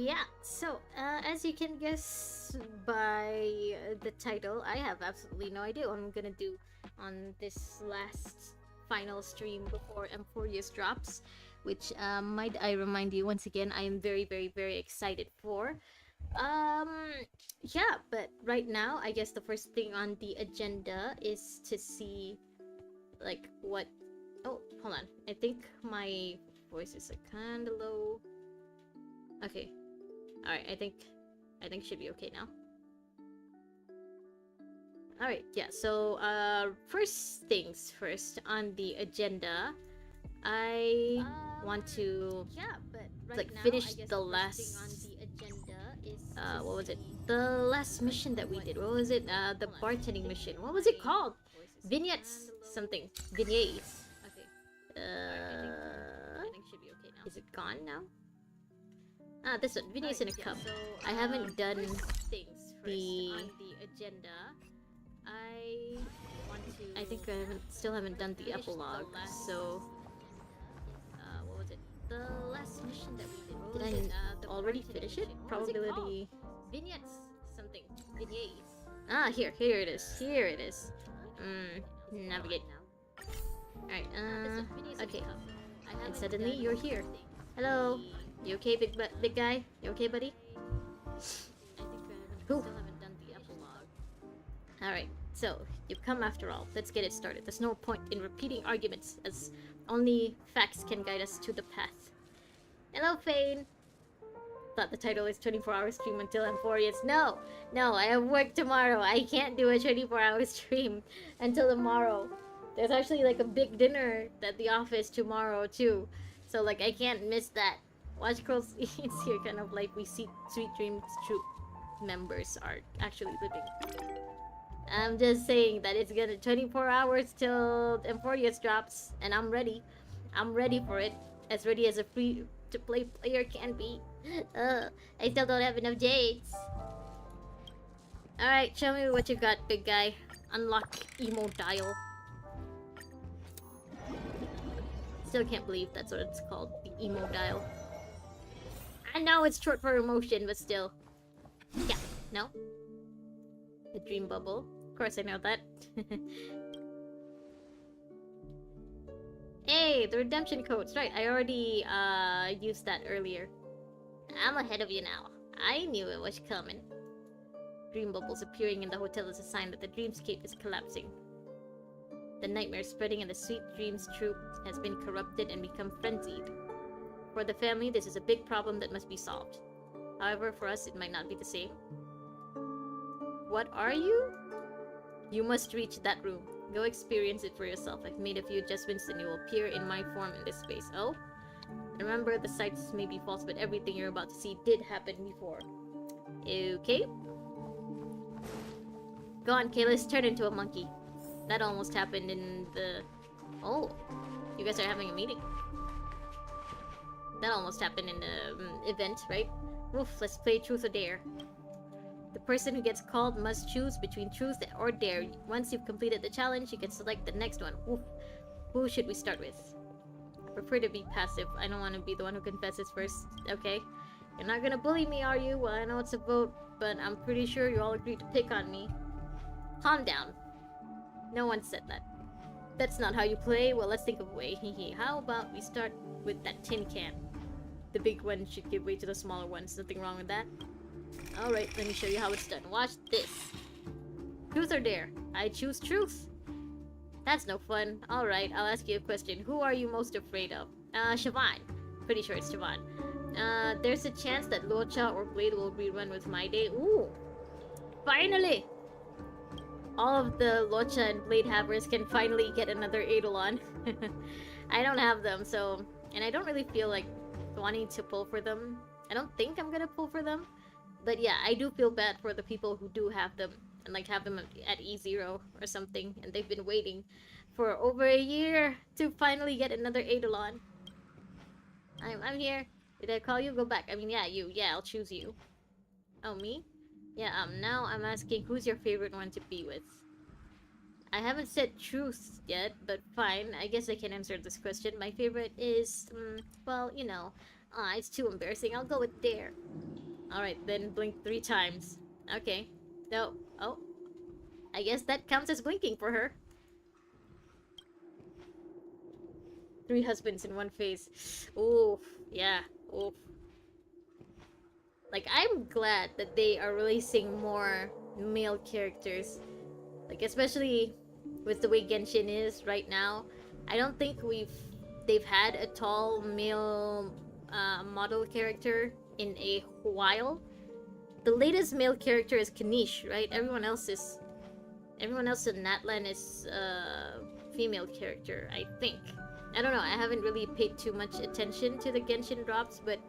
yeah, so as you can guess by the title, I have absolutely no idea what I'm gonna do on this last final stream before Amphoreus drops, which might I remind you once again, I am very, very, very excited for. Um, yeah, but right now, I guess the first thing on the agenda is to see like what. Oh, hold on. I think my voice is like kind of low. Okay, Alright, I think should be okay now. Alright, yeah, so first things first on the agenda, I want to finish the last what was it? The last mission that we did. What was it? The bartending mission. What was it called? Vignettes something. Vignettes. Is it gone now? Ah, this one, videos in a cup. I haven't done the agenda. I think I still haven't done the epilogue. So, what was it? The last mission that we did. Did I already finish it? Probability. Vignettes, something. Vignettes. Ah, here it is. Here it is. Navigate. Alright. Okay. And suddenly you're here. Hello. You okay, big guy? You okay, buddy? Alright, so you've come after all. Let's get it started. There's no point in repeating arguments, as only facts can guide us to the path. Hello, Fane! Thought the title is 24-hour stream until Amphoreus. No! No, I have work tomorrow. I can't do a 24-hour stream until tomorrow. There's actually like a big dinner at the office tomorrow, too. So, like, I can't miss that. Watch Girls It's here kind of like we see Sweet Dreams Troop members are actually living. I'm just saying that it's gonna 24 hours till Amphoreus drops, and I'm ready. I'm ready for it. As ready as a free-to-play player can be. I still don't have enough jades. Alright, show me what you got, big guy. Unlock emo dial. Still can't believe that's what it's called, the emo dial. I know it's short for emotion, but still. Yeah, no? The dream bubble. Of course I know that. Hey, the redemption codes. Right, I already used that earlier. I'm ahead of you now. I knew it was coming. Dream bubbles appearing in the hotel is a sign that the dreamscape is collapsing. The nightmare spreading in the Sweet Dreams Troop has been corrupted and become frenzied. For the family, this is a big problem that must be solved. However, for us, it might not be the same. What are you? You must reach that room. Go experience it for yourself. I've made a few adjustments and you will appear in my form in this space. Oh? Remember, the sights may be false, but everything you're about to see did happen before. Okay? Go on, Kalis, turn into a monkey. That almost happened in the... Oh, you guys are having a meeting. That almost happened in the event, right? Oof, let's play Truth or Dare. The person who gets called must choose between Truth or Dare. Once you've completed the challenge, you can select the next one. Oof. Who should we start with? I prefer to be passive. I don't want to be the one who confesses first. Okay. You're not gonna bully me, are you? Well, I know it's a vote, but I'm pretty sure you all agreed to pick on me. Calm down. No one said that. That's not how you play. Well, let's think of a way. Hehe. How about we start with that tin can? The big one should give way to the smaller ones. Nothing wrong with that. Alright, let me show you how it's done. Watch this. Truth or Dare? I choose Truth. That's no fun. Alright, I'll ask you a question. Who are you most afraid of? Siobhan. Pretty sure it's Siobhan. There's a chance that Locha or Blade will rerun with My Day. Ooh! Finally! All of the Locha and Blade havers can finally get another Eidolon. I don't have them, so... And I don't really feel like wanting to pull for them. I don't think I'm gonna pull for them. But yeah, I do feel bad for the people who do have them. And like have them at E0 or something. And they've been waiting for over a year to finally get another Eidolon. I'm here. Did I call you? Go back. I mean, yeah, you. Yeah, I'll choose you. Oh, me? Yeah, now I'm asking who's your favorite one to be with? I haven't said Truth yet, but fine. I guess I can answer this question. My favorite is, well, you know, it's too embarrassing. I'll go with Dare. Alright, then blink 3 times. Okay. No. Oh. I guess that counts as blinking for her. 3 husbands in one face. Oof. Yeah. Oof. Like, I'm glad that they are releasing more male characters. Like, especially with the way Genshin is right now. I don't think they've had a tall male model character in a while. The latest male character is Kanish, right? Everyone else in Natlan is a female character, I think. I don't know, I haven't really paid too much attention to the Genshin drops, but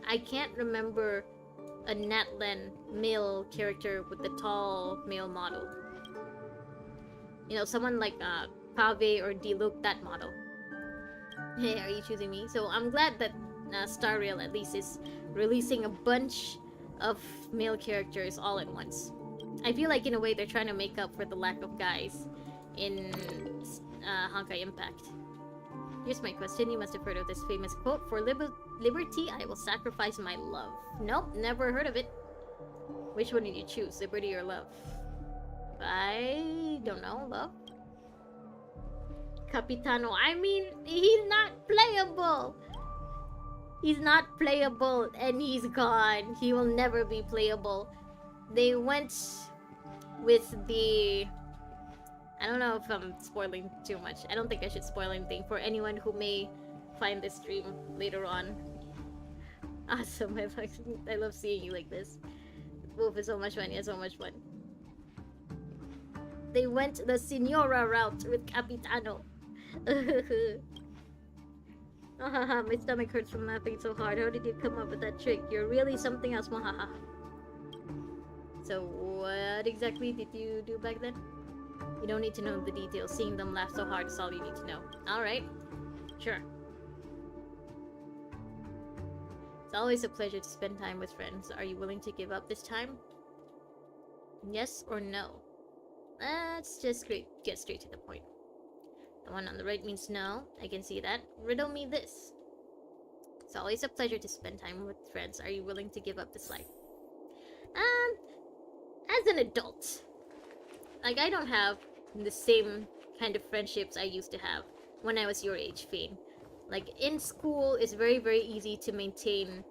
I can't remember a Natlan male character with the tall male model. You know, someone like Pave or Diluc, that model. Hey, are you choosing me? So I'm glad that Star Rail at least is releasing a bunch of male characters all at once. I feel like in a way they're trying to make up for the lack of guys in Honkai Impact. Here's my question. You must have heard of this famous quote: "For liberty, I will sacrifice my love." Nope, never heard of it. Which one did you choose, liberty or love? I don't know, love? Capitano, I mean, he's not playable! He's not playable and he's gone. He will never be playable. They went with the... I don't know if I'm spoiling too much. I don't think I should spoil anything for anyone who may find this stream later on. Awesome, I love seeing you like this. Wolf is so much fun, yeah, so much fun. They went the Signora route with Capitano. My stomach hurts from laughing so hard. How did you come up with that trick? You're really something else, mahaha. So what exactly did you do back then? You don't need to know the details. Seeing them laugh so hard is all you need to know. Alright. Sure. It's always a pleasure to spend time with friends. Are you willing to give up this time? Yes or no? Let's just get straight to the point. The one on the right means no. I can see that. Riddle me this. It's always a pleasure to spend time with friends. Are you willing to give up this life? As an adult, like, I don't have the same kind of friendships I used to have when I was your age, Fane. Like, in school, it's very, very easy to maintain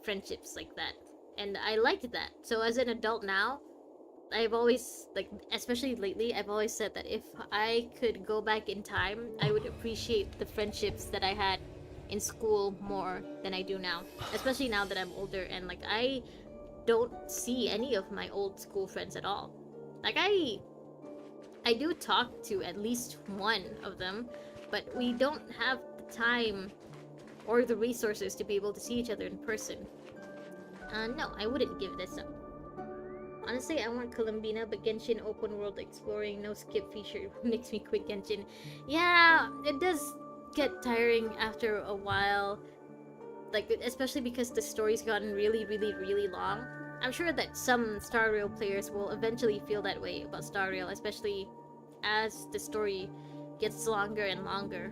friendships like that. And I liked that. So as an adult now, I've always, like, especially lately, I've always said that if I could go back in time, I would appreciate the friendships that I had in school more than I do now. Especially now that I'm older and, like, I don't see any of my old school friends at all. Like, I do talk to at least one of them, but we don't have the time or the resources to be able to see each other in person. No, I wouldn't give this up. Honestly, I want Columbina, but Genshin open world exploring, no skip feature makes me quit Genshin. Yeah, it does get tiring after a while. Like, especially because the story's gotten really, really, really long. I'm sure that some Star Rail players will eventually feel that way about Star Rail, especially as the story gets longer and longer.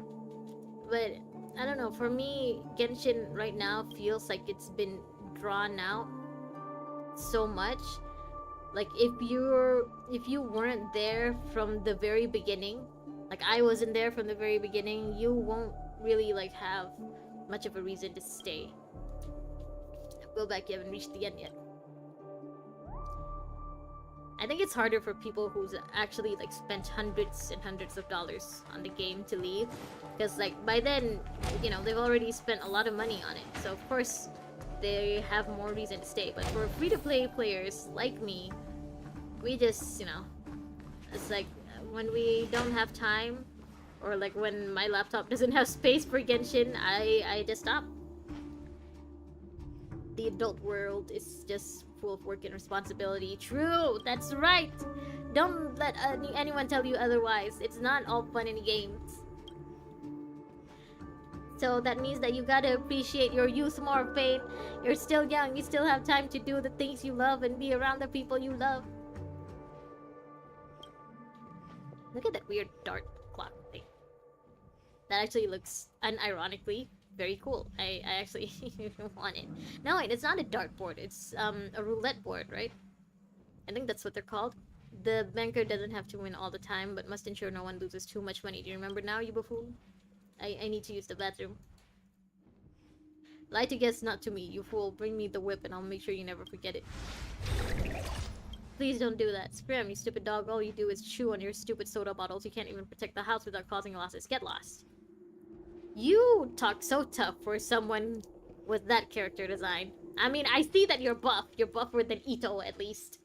But, I don't know, for me, Genshin right now feels like it's been drawn out so much. Like, if you weren't there from the very beginning, like I wasn't there from the very beginning, you won't really, like, have much of a reason to stay. Go back, you haven't reached the end yet. I think it's harder for people who's actually, like, spent hundreds and hundreds of dollars on the game to leave. Because, like, by then, you know, they've already spent a lot of money on it. So, of course, they have more reason to stay. But for free-to-play players like me, we just, you know, it's like, when we don't have time, or, like, when my laptop doesn't have space for Genshin, I just stop. The adult world is just full of work and responsibility. True, that's right. Don't let anyone tell you otherwise. It's not all fun and games. So that means that you gotta appreciate your youth more, Fane. You're still young. You still have time to do the things you love and be around the people you love. Look at that weird dark clock thing. That actually looks unironically Very cool. I actually want it. No, wait, it's not a dartboard. It's a roulette board, right? I think that's what they're called. The banker doesn't have to win all the time, but must ensure no one loses too much money. Do you remember now, you buffoon? I need to use the bathroom. Lie to guests, not to me, you fool. Bring me the whip and I'll make sure you never forget it. Please don't do that. Scram, you stupid dog. All you do is chew on your stupid soda bottles. You can't even protect the house without causing losses. Get lost. You talk so tough for someone with that character design. I mean, I see that you're buff. You're buffer than Ito, at least.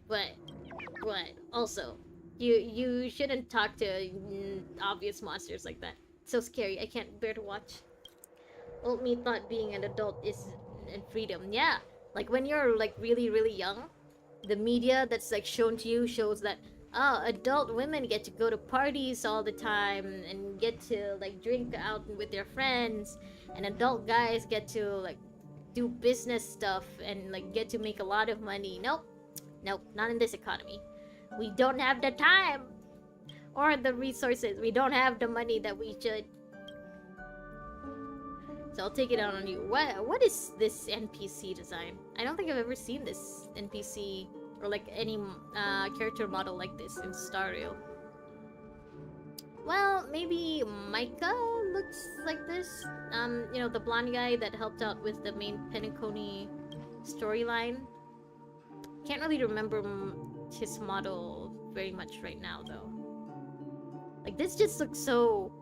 But also, you shouldn't talk to obvious monsters like that. It's so scary. I can't bear to watch. Old me thought being an adult is freedom. Yeah, like when you're like really young, the media that's like shown to you shows that adult women get to go to parties all the time and get to like drink out with their friends, and adult guys get to like do business stuff and like get to make a lot of money. Nope, not in this economy. We don't have the time or the resources. We don't have the money that we should. So I'll take it out on you. What is this NPC design? I don't think I've ever seen this NPC or like any character model like this in Star Rail. Well, maybe Micah looks like this. You know, the blonde guy that helped out with the main Penacony storyline. Can't really remember his model very much right now, though. Like, this just looks so...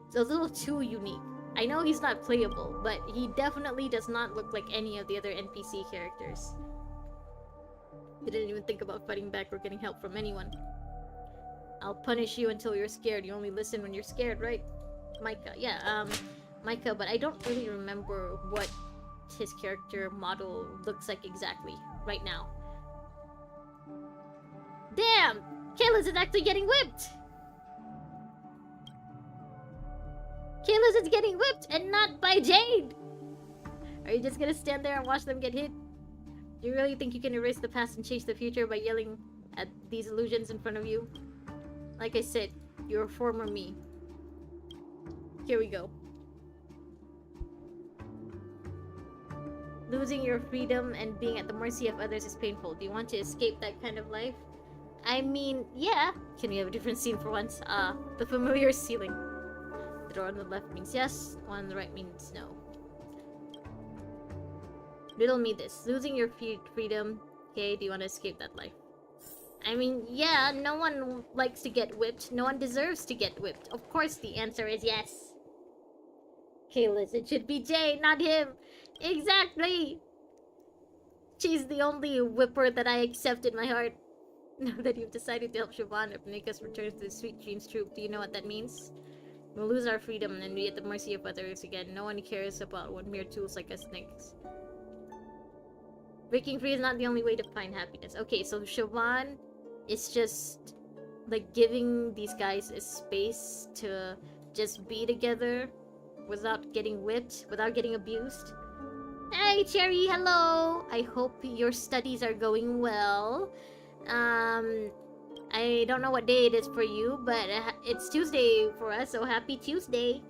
It's a little too unique. I know he's not playable, but he definitely does not look like any of the other NPC characters. He didn't even think about fighting back or getting help from anyone. I'll punish you until you're scared. You only listen when you're scared, right? Micah, yeah, Micah, but I don't really remember what his character model looks like exactly right now. Damn! Kayla's is actually getting whipped! Kayla's is getting whipped and not by Jade! Are you just gonna stand there and watch them get hit? Do you really think you can erase the past and change the future by yelling at these illusions in front of you? Like I said, you're a former me. Here we go. Losing your freedom and being at the mercy of others is painful. Do you want to escape that kind of life? I mean, yeah. Can we have a different scene for once? The familiar ceiling. The door on the left means yes, one on the right means no. Riddle me this. Losing your freedom. Okay, do you want to escape that life? I mean, yeah, no one likes to get whipped. No one deserves to get whipped. Of course the answer is yes. Okay, Liz, it should be Jay, not him. Exactly! She's the only whipper that I accept in my heart. Now that you've decided to help Siobhan and make us return to the Sweet Dreams troop, do you know what that means? We'll lose our freedom and be at the mercy of others again. No one cares about what mere tools like us thinks. Breaking free is not the only way to find happiness. Okay, so Siobhan is just like giving these guys a space to just be together without getting whipped, without getting abused. Hey Cherry, hello! I hope your studies are going well. I don't know what day it is for you, but it's Tuesday for us, so happy Tuesday.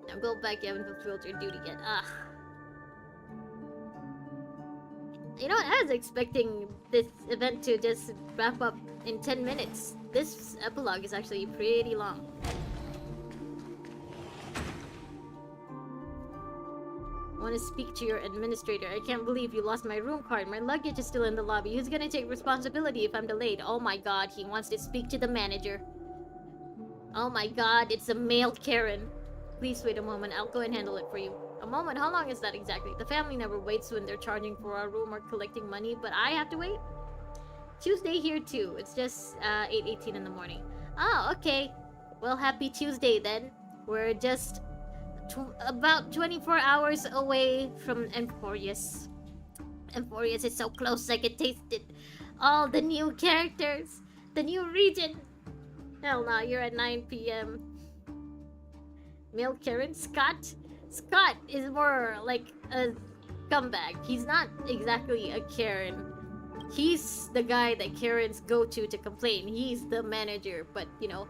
Now go back, you haven't fulfilled your duty yet. Ugh. You know what, I was expecting this event to just wrap up in 10 minutes. This epilogue is actually pretty long. I want to speak to your administrator. I can't believe you lost my room card. My luggage is still in the lobby. Who's gonna take responsibility if I'm delayed? Oh my god, he wants to speak to the manager. Oh my god, it's a male Karen. Please wait a moment. I'll go and handle it for you. A moment? How long is that exactly? The family never waits when they're charging for our room or collecting money, but I have to wait? Tuesday here too. It's just 8:18 in the morning. Oh, okay. Well, happy Tuesday then. We're just about 24 hours away from Amphoreus. Amphoreus is so close I can taste it. All the new characters. The new region. Hell no, you're at 9 p.m. Male Karen? Scott? Scott is more like a scumbag. He's not exactly a Karen. He's the guy that Karens go to complain. He's the manager, but you know,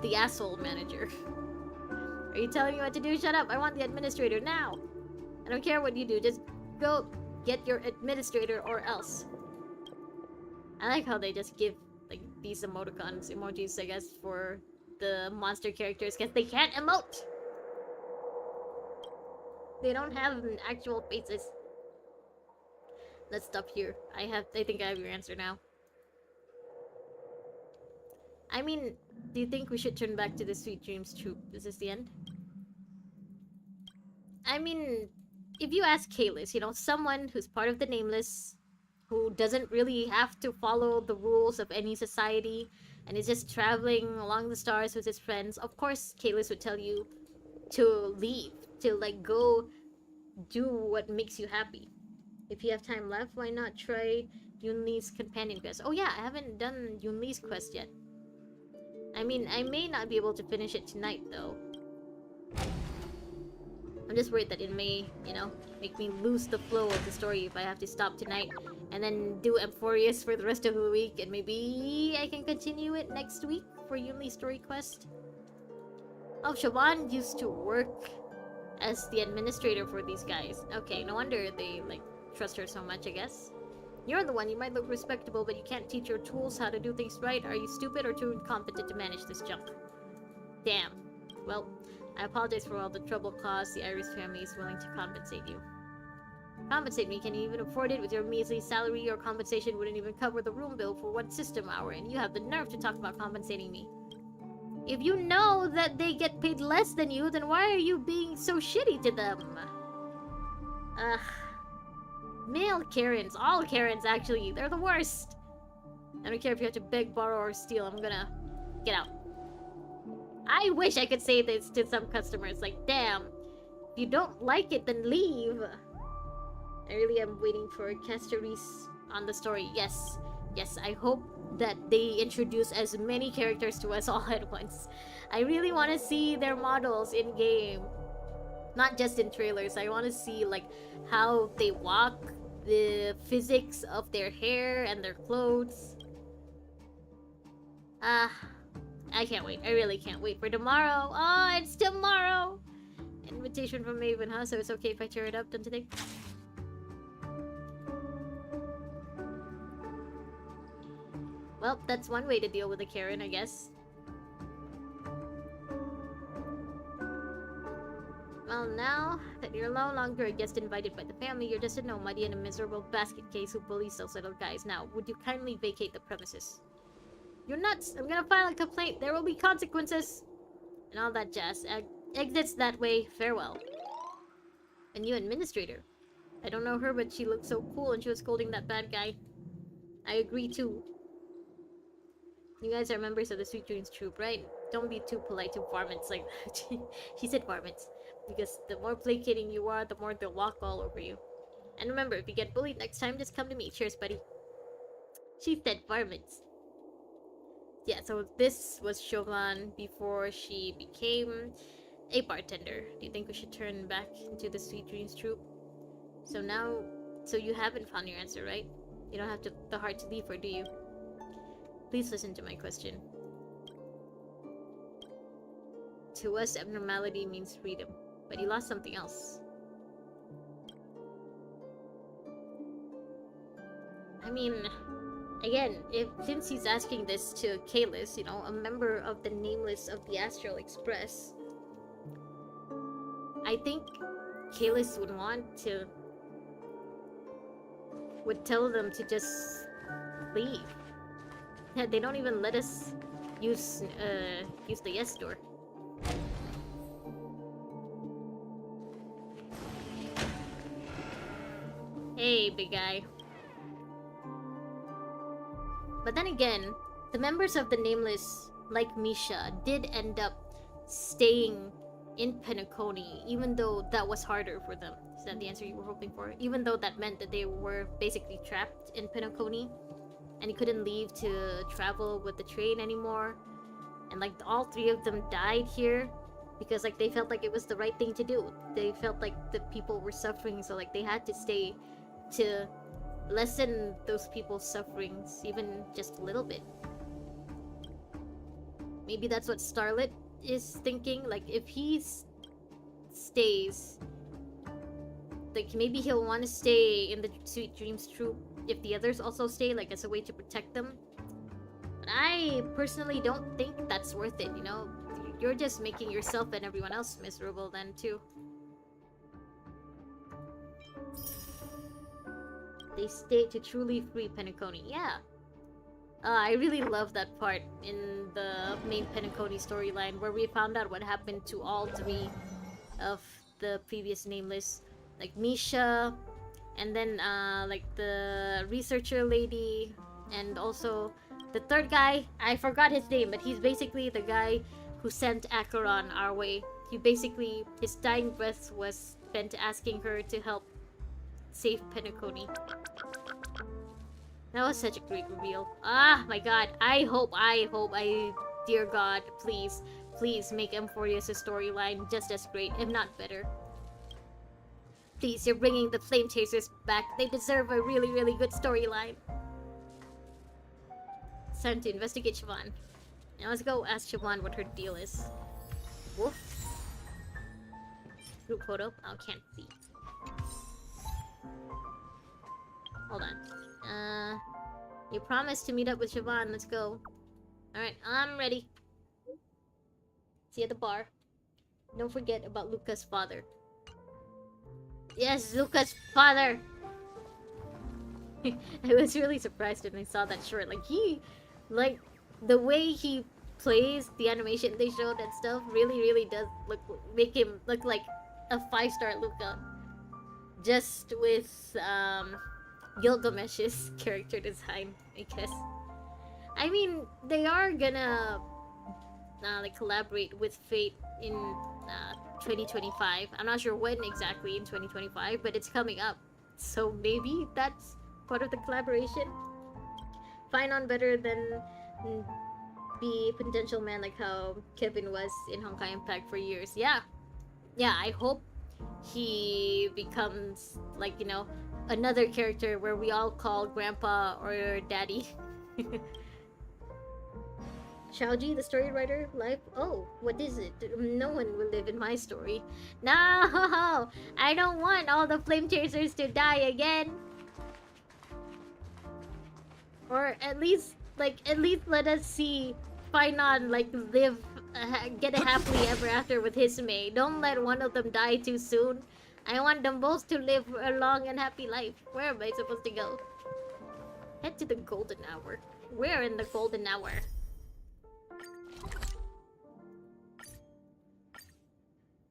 the asshole manager. Are you telling me what to do? Shut up! I want the administrator now! I don't care what you do, just go get your administrator or else. I like how they just give like these emojis, I guess, for the monster characters, because they can't emote! They don't have actual faces. Let's stop here. I think I have your answer now. I mean, do you think we should turn back to the Sweet Dreams troop? Is this the end? I mean, if you ask Kalis, you know, someone who's part of the Nameless, who doesn't really have to follow the rules of any society, and is just traveling along the stars with his friends, of course Kalis would tell you to leave, to like go do what makes you happy. If you have time left, why not try Yunli's companion quest? Oh yeah, I haven't done Yunli's quest yet. I mean, I may not be able to finish it tonight though. I'm just worried that it may, you know, make me lose the flow of the story if I have to stop tonight and then do Amphoreus for the rest of the week, and maybe I can continue it next week for Yunli's story quest. Oh, Siobhan used to work as the administrator for these guys. Okay, no wonder they, like, trust her so much, I guess. You're the one, you might look respectable, but you can't teach your tools how to do things right. Are you stupid or too incompetent to manage this junk? Damn. Well, I apologize for all the trouble caused. The Iris family is willing to compensate you. Compensate me? Can you even afford it? With your measly salary, your compensation wouldn't even cover the room bill for one system hour, and you have the nerve to talk about compensating me. If you know that they get paid less than you, then why are you being so shitty to them? Ugh. Male Karens. All Karens, actually. They're the worst. I don't care if you have to beg, borrow, or steal. I'm gonna get out. I wish I could say this to some customers. Like, damn. If you don't like it, then leave. I really am waiting for Castoris on the story. Yes. Yes, I hope that they introduce as many characters to us all at once. I really want to see their models in-game. Not just in trailers. I want to see, like, how they walk, the physics of their hair and their clothes. I can't wait. I really can't wait for tomorrow. Oh, it's tomorrow! Invitation from Maven, huh? So it's okay if I tear it up, don't you think? Well, that's one way to deal with a Karen, I guess. Well, now that you're no longer a guest invited by the family, you're just a nobody and a miserable basket case who bullies those little guys. Now, would you kindly vacate the premises? You're nuts! I'm gonna file a complaint! There will be consequences! And all that jazz. Exits that way. Farewell. A new administrator. I don't know her, but she looked so cool and she was scolding that bad guy. I agree too. You guys are members of the Sweet Dreams troop, right? Don't be too polite to varmints like that. She said varmints. Because the more placating you are, the more they'll walk all over you. And remember, if you get bullied next time, just come to me. Cheers, buddy. She said varmints. Yeah, so this was Chauvin before she became a bartender. Do you think we should turn back into the Sweet Dreams troop? So now, so you haven't found your answer, right? You don't have the heart to leave her, do you? Please listen to my question. To us, abnormality means freedom, but he lost something else. I mean, again, since he's asking this to Kalis, you know, a member of the Nameless of the Astral Express, I think Kalis would tell them to just leave. Yeah, they don't even let us use the yes door. Hey, big guy. But then again, the members of the Nameless, like Misha, did end up staying in Penacony, even though that was harder for them. Is that the answer you were hoping for? Even though that meant that they were basically trapped in Penacony, and he couldn't leave to travel with the train anymore. And like all three of them died here because like they felt like it was the right thing to do. They felt like the people were suffering, so like they had to stay to lessen those people's sufferings even just a little bit. Maybe that's what Starlet is thinking, like, if he stays, like, maybe he'll want to stay in the Sweet Dreams troop if the others also stay, like, as a way to protect them. But I personally don't think that's worth it, you know? You're just making yourself and everyone else miserable then, too. They stay to truly free Penacony. Yeah. I really love that part in the main Penacony storyline where we found out what happened to all three of the previous Nameless. Like Misha, and then like the researcher lady, and also the third guy. I forgot his name, but he's basically the guy who sent Acheron our way. He basically, his dying breath was spent asking her to help save Penacony. That was such a great reveal. Ah, my god. I hope, dear god, please make Amphoreus' storyline just as great, if not better. Please, you're bringing the Flame Chasers back. They deserve a really, really good storyline. It's time to investigate Siobhan. Now let's go ask Siobhan what her deal is. Woof. Group photo? Oh, can't see. Hold on. You promised to meet up with Siobhan. Let's go. Alright, I'm ready. See you at the bar. Don't forget about Luca's father. Yes, Luca's father! I was really surprised when I saw that short. Like, the way he plays, the animation they showed and stuff really, really does make him look like a 5-star Luca. Just with, Gilgamesh's character design, I guess. I mean, they are gonna like collaborate with Fate in 2025. I'm not sure when exactly in 2025, but it's coming up. So maybe that's part of the collaboration. Find on better than be a potential man like how Kevin was in Honkai Impact for years. Yeah, I hope he becomes, like, you know, another character where we all call Grandpa or Daddy. Shaoji, the story writer, life. Oh, what is it? No one will live in my story. No, I don't want all the Flame Chasers to die again. Or at least let us see Fainon, like, live, get a happily ever after with Hisame. Don't let one of them die too soon. I want them both to live a long and happy life. Where am I supposed to go? Head to the golden hour. Where in the golden hour?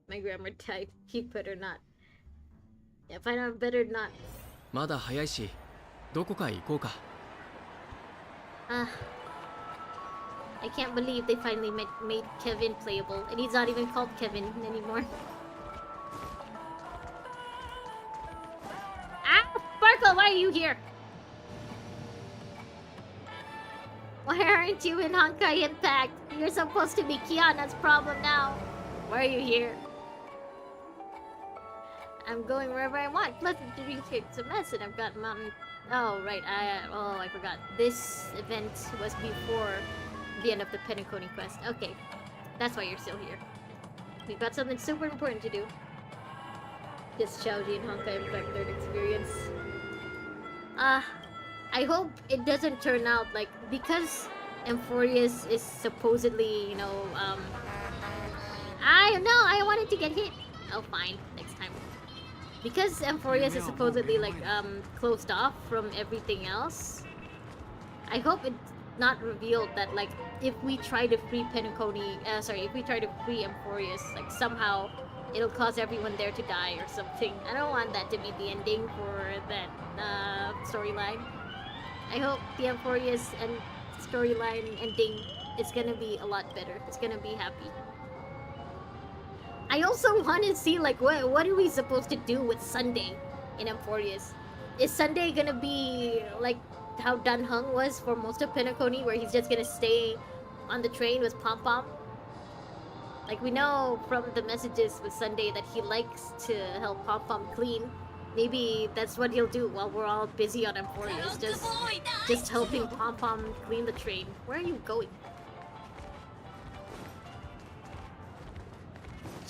My grammar type. He better not. Yeah, Fainon better not. まだ早いし、どこか行こうか。I can't believe they finally made Kevin playable, and he's not even called Kevin anymore. Ah, Sparkle, why are you here? Why aren't you in Honkai Impact? You're supposed to be Kiana's problem now. Why are you here? I'm going wherever I want. Plus, it's a mess, and I've got mountain. Oh, right. I forgot. This event was before the end of the Penacony quest. Okay, that's why you're still here. We've got something super important to do. Just Shaoji and Honkai Impact third experience. I hope it doesn't turn out like, because Amphoreus is supposedly, you know, I wanted to get hit. Oh, fine, next time. Because Amphoreus is supposedly, like, closed off from everything else, I hope it's not revealed that, like, if we try to free if we try to free Amphoreus, like, somehow it'll cause everyone there to die or something. I don't want that to be the ending for that, storyline. I hope the Amphoreus and storyline ending is gonna be a lot better. It's gonna be happy. I also want to see, like, what are we supposed to do with Sunday in Amphoreus? Is Sunday gonna be like how Dan Heng was for most of Penacony, where he's just gonna stay on the train with Pom Pom? Like, we know from the messages with Sunday that he likes to help Pom Pom clean. Maybe that's what he'll do while we're all busy on Amphoreus, just helping Pom Pom clean the train. Where are you going?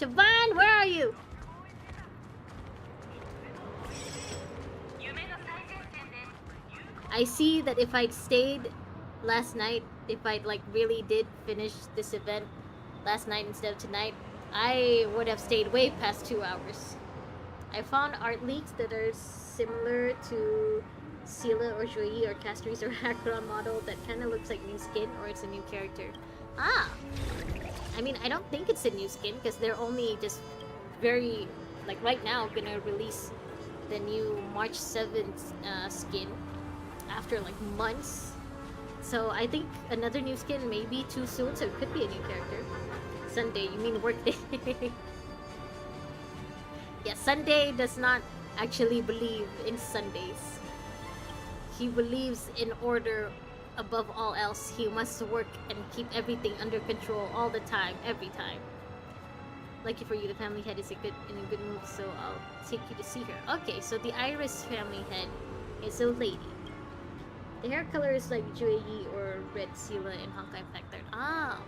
Siobhan, where are you? I see that if I'd stayed last night, if I'd like really did finish this event last night instead of tonight, I would have stayed way past 2 hours. I found art leaks that are similar to Scylla or Joey or Castries or Hakron model that kind of looks like new skin, or it's a new character. Ah! I mean, I don't think it's a new skin because they're only just very, like right now, gonna release the new March 7th skin after like months. So I think another new skin may be too soon, so it could be a new character. Sunday, you mean workday? Yeah, Sunday does not actually believe in Sundays. He believes in order above all else. He must work and keep everything under control all the time, every time. Lucky for you, the family head is in a good mood, so I'll take you to see her. Okay, so the Iris family head is a lady. The hair color is like Juei or Red Scylla in Honkai Factor. Ah.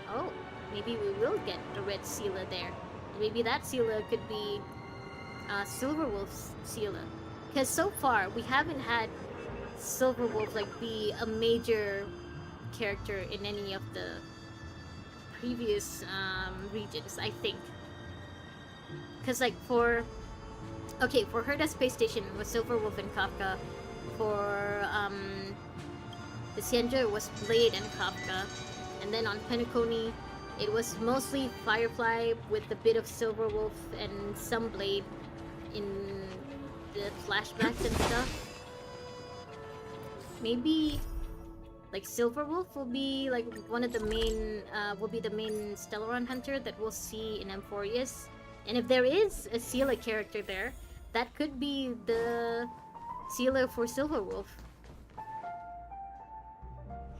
Oh, maybe we will get a Red Scylla there. Maybe that Scylla could be Silverwolf's Scylla. Because so far, we haven't had Silverwolf like be a major character in any of the previous regions, I think. Because like for Herda Space Station it was Silverwolf and Kafka. For the Sienja it was Blade and Kafka. And then on Penacony it was mostly Firefly with a bit of Silverwolf and some Blade in the flashbacks and stuff. Maybe like Silverwolf will be like one of the main will be the main Stellaron hunter that we'll see in Amphoreus. And if there is a Scylla character there, that could be the Scylla for Silverwolf.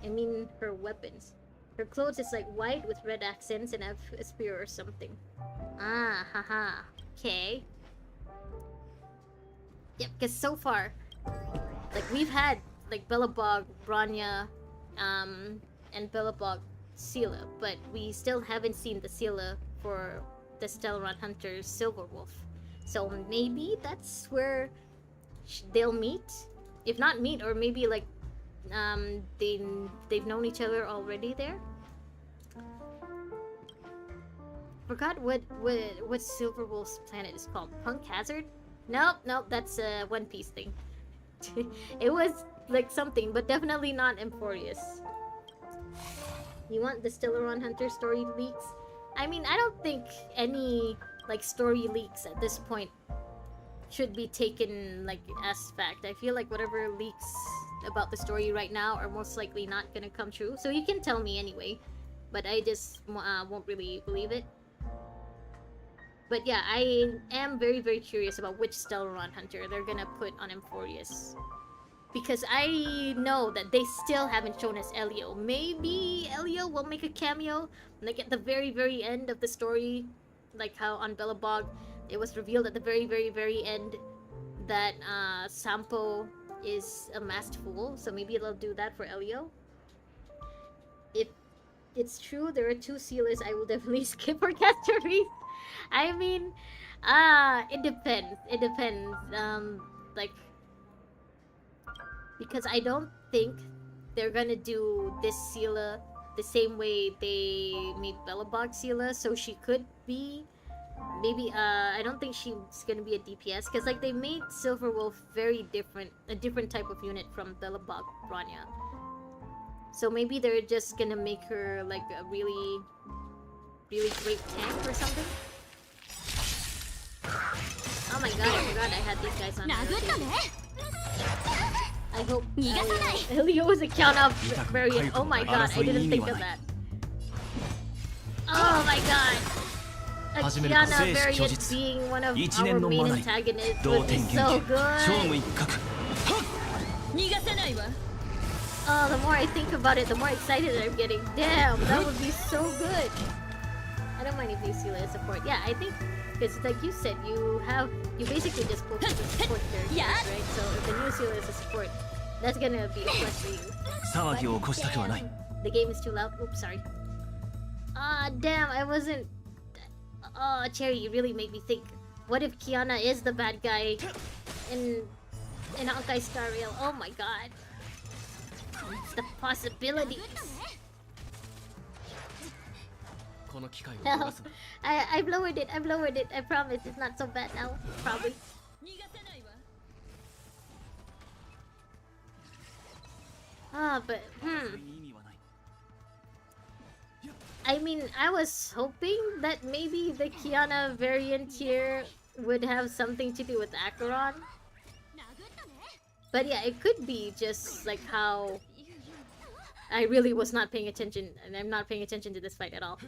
I mean her weapons. Her clothes is like white with red accents and have a spear or something. Ah, haha. Okay. Yep, because so far, like we've had like Bellabog, Bronya, and Bellabog Scylla, but we still haven't seen the Scylla for the Stellaron Hunter's Silverwolf. So maybe that's where they'll meet. If not meet, or maybe like they've known each other already there. Forgot what Silverwolf's planet is called. Punk Hazard? Nope, that's a One Piece thing. It was like something, but definitely not Amphoreus. You want the Stellaron Hunter story leaks? I mean, I don't think any like story leaks at this point should be taken like as fact. I feel like whatever leaks about the story right now are most likely not gonna come true. So you can tell me anyway, but I just won't really believe it. But yeah, I am very, very curious about which Stellaron Hunter they're gonna put on Amphoreus. Because I know that they still haven't shown us Elio. Maybe Elio will make a cameo, like at the very, very end of the story. Like how on Bellabog, it was revealed at the very, very, very end that Sampo is a masked fool. So maybe they'll do that for Elio. If it's true, there are 2 Scyllas, I will definitely skip for Castories. I mean, it depends. It depends. Like, because I don't think they're gonna do this Scylla the same way they made Bellabog Scylla, so she could be maybe I don't think she's gonna be a DPS, because like they made Silverwolf very different, a different type of unit from Bellabog Bronya. So maybe they're just gonna make her like a really, really great tank or something. Oh my god, I forgot I had these guys on. I hope Elio was a count-off variant. Oh my god, I didn't think of that. Oh my god. A Kiana variant being one of our main antagonists would be so good. Oh, the more I think about it, the more excited I'm getting. Damn, that would be so good. I don't mind if you see as support. Yeah, I think, because like you said, you basically just pull the support characters, right? So if the new Scylla is a support, that's gonna be a plus for you. But, the game is too loud. Oops, sorry. Ah, damn, I wasn't... Oh, Cherry, you really made me think. What if Kiana is the bad guy in Honkai Star Rail? Oh my god. The possibilities. この機会を No, 逃すな I've lowered it. I've lowered it. I promise it's not so bad now. Probably. Ah, but それに意味はない I mean, I was hoping that maybe the Kiana variant here would have something to do with Acheron. But yeah, it could be just like how I really was not paying attention, and I'm not paying attention to this fight at all.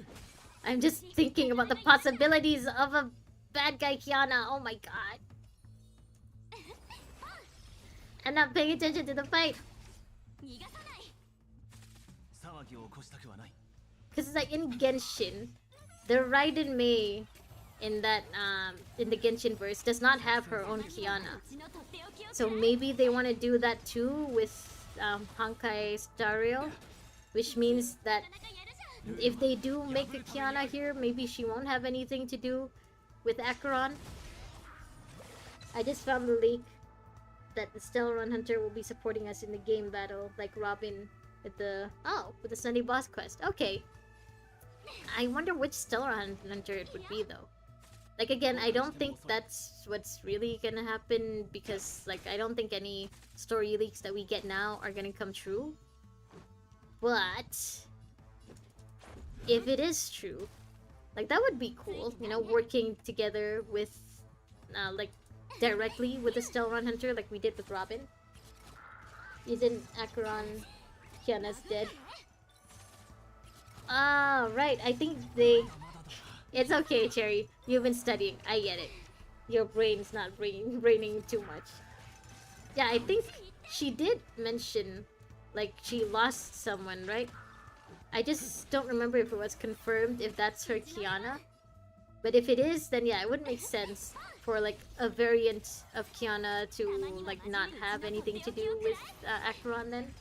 I'm just thinking about the possibilities of a bad guy Kiana. Oh my god. I'm not paying attention to the fight. 騒ぎを起こしたくはない Because it's like in Genshin, the Raiden Mei in that in the Genshin verse does not have her own Kiana. So maybe they want to do that too with Honkai Star Rail, which means that if they do make a Kiana here, maybe she won't have anything to do with Acheron. I just found the leak that the Stellar Run Hunter will be supporting us in the game battle, like Robin with the with the Sunday boss quest. Okay. I wonder which Stellar Hunter it would be though. Like again, I don't think that's what's really gonna happen because like I don't think any story leaks that we get now are gonna come true. But if it is true, like that would be cool, you know, working together with like directly with the Stellar Run Hunter like we did with Robin. Isn't Acheron Kiana's dead? Ah, right. I think they... It's okay, Cherry. You've been studying. I get it. Your brain's not braining too much. Yeah, I think she did mention, like, she lost someone, right? I just don't remember if it was confirmed if that's her Kiana. But if it is, then yeah, it would make sense for, like, a variant of Kiana to, like, not have anything to do with Acheron then.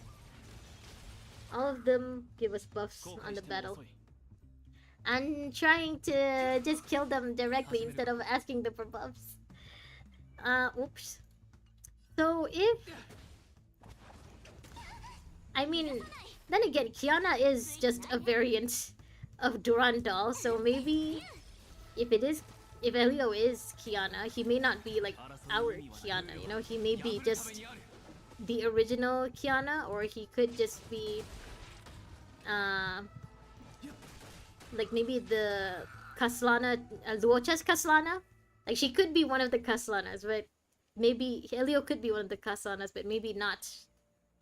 All of them give us buffs on the battle. I'm trying to just kill them directly instead of asking them for buffs. Oops. So if... I mean, then again, Kiana is just a variant of Durandal, so maybe if Elio is Kiana, he may not be like our Kiana, you know? He may be just the original Kiana, or he could just be like maybe the Kaslana, Luocha's Kaslana. Like she could be one of the Kaslanas, but maybe Helio could be one of the Kaslanas, but maybe not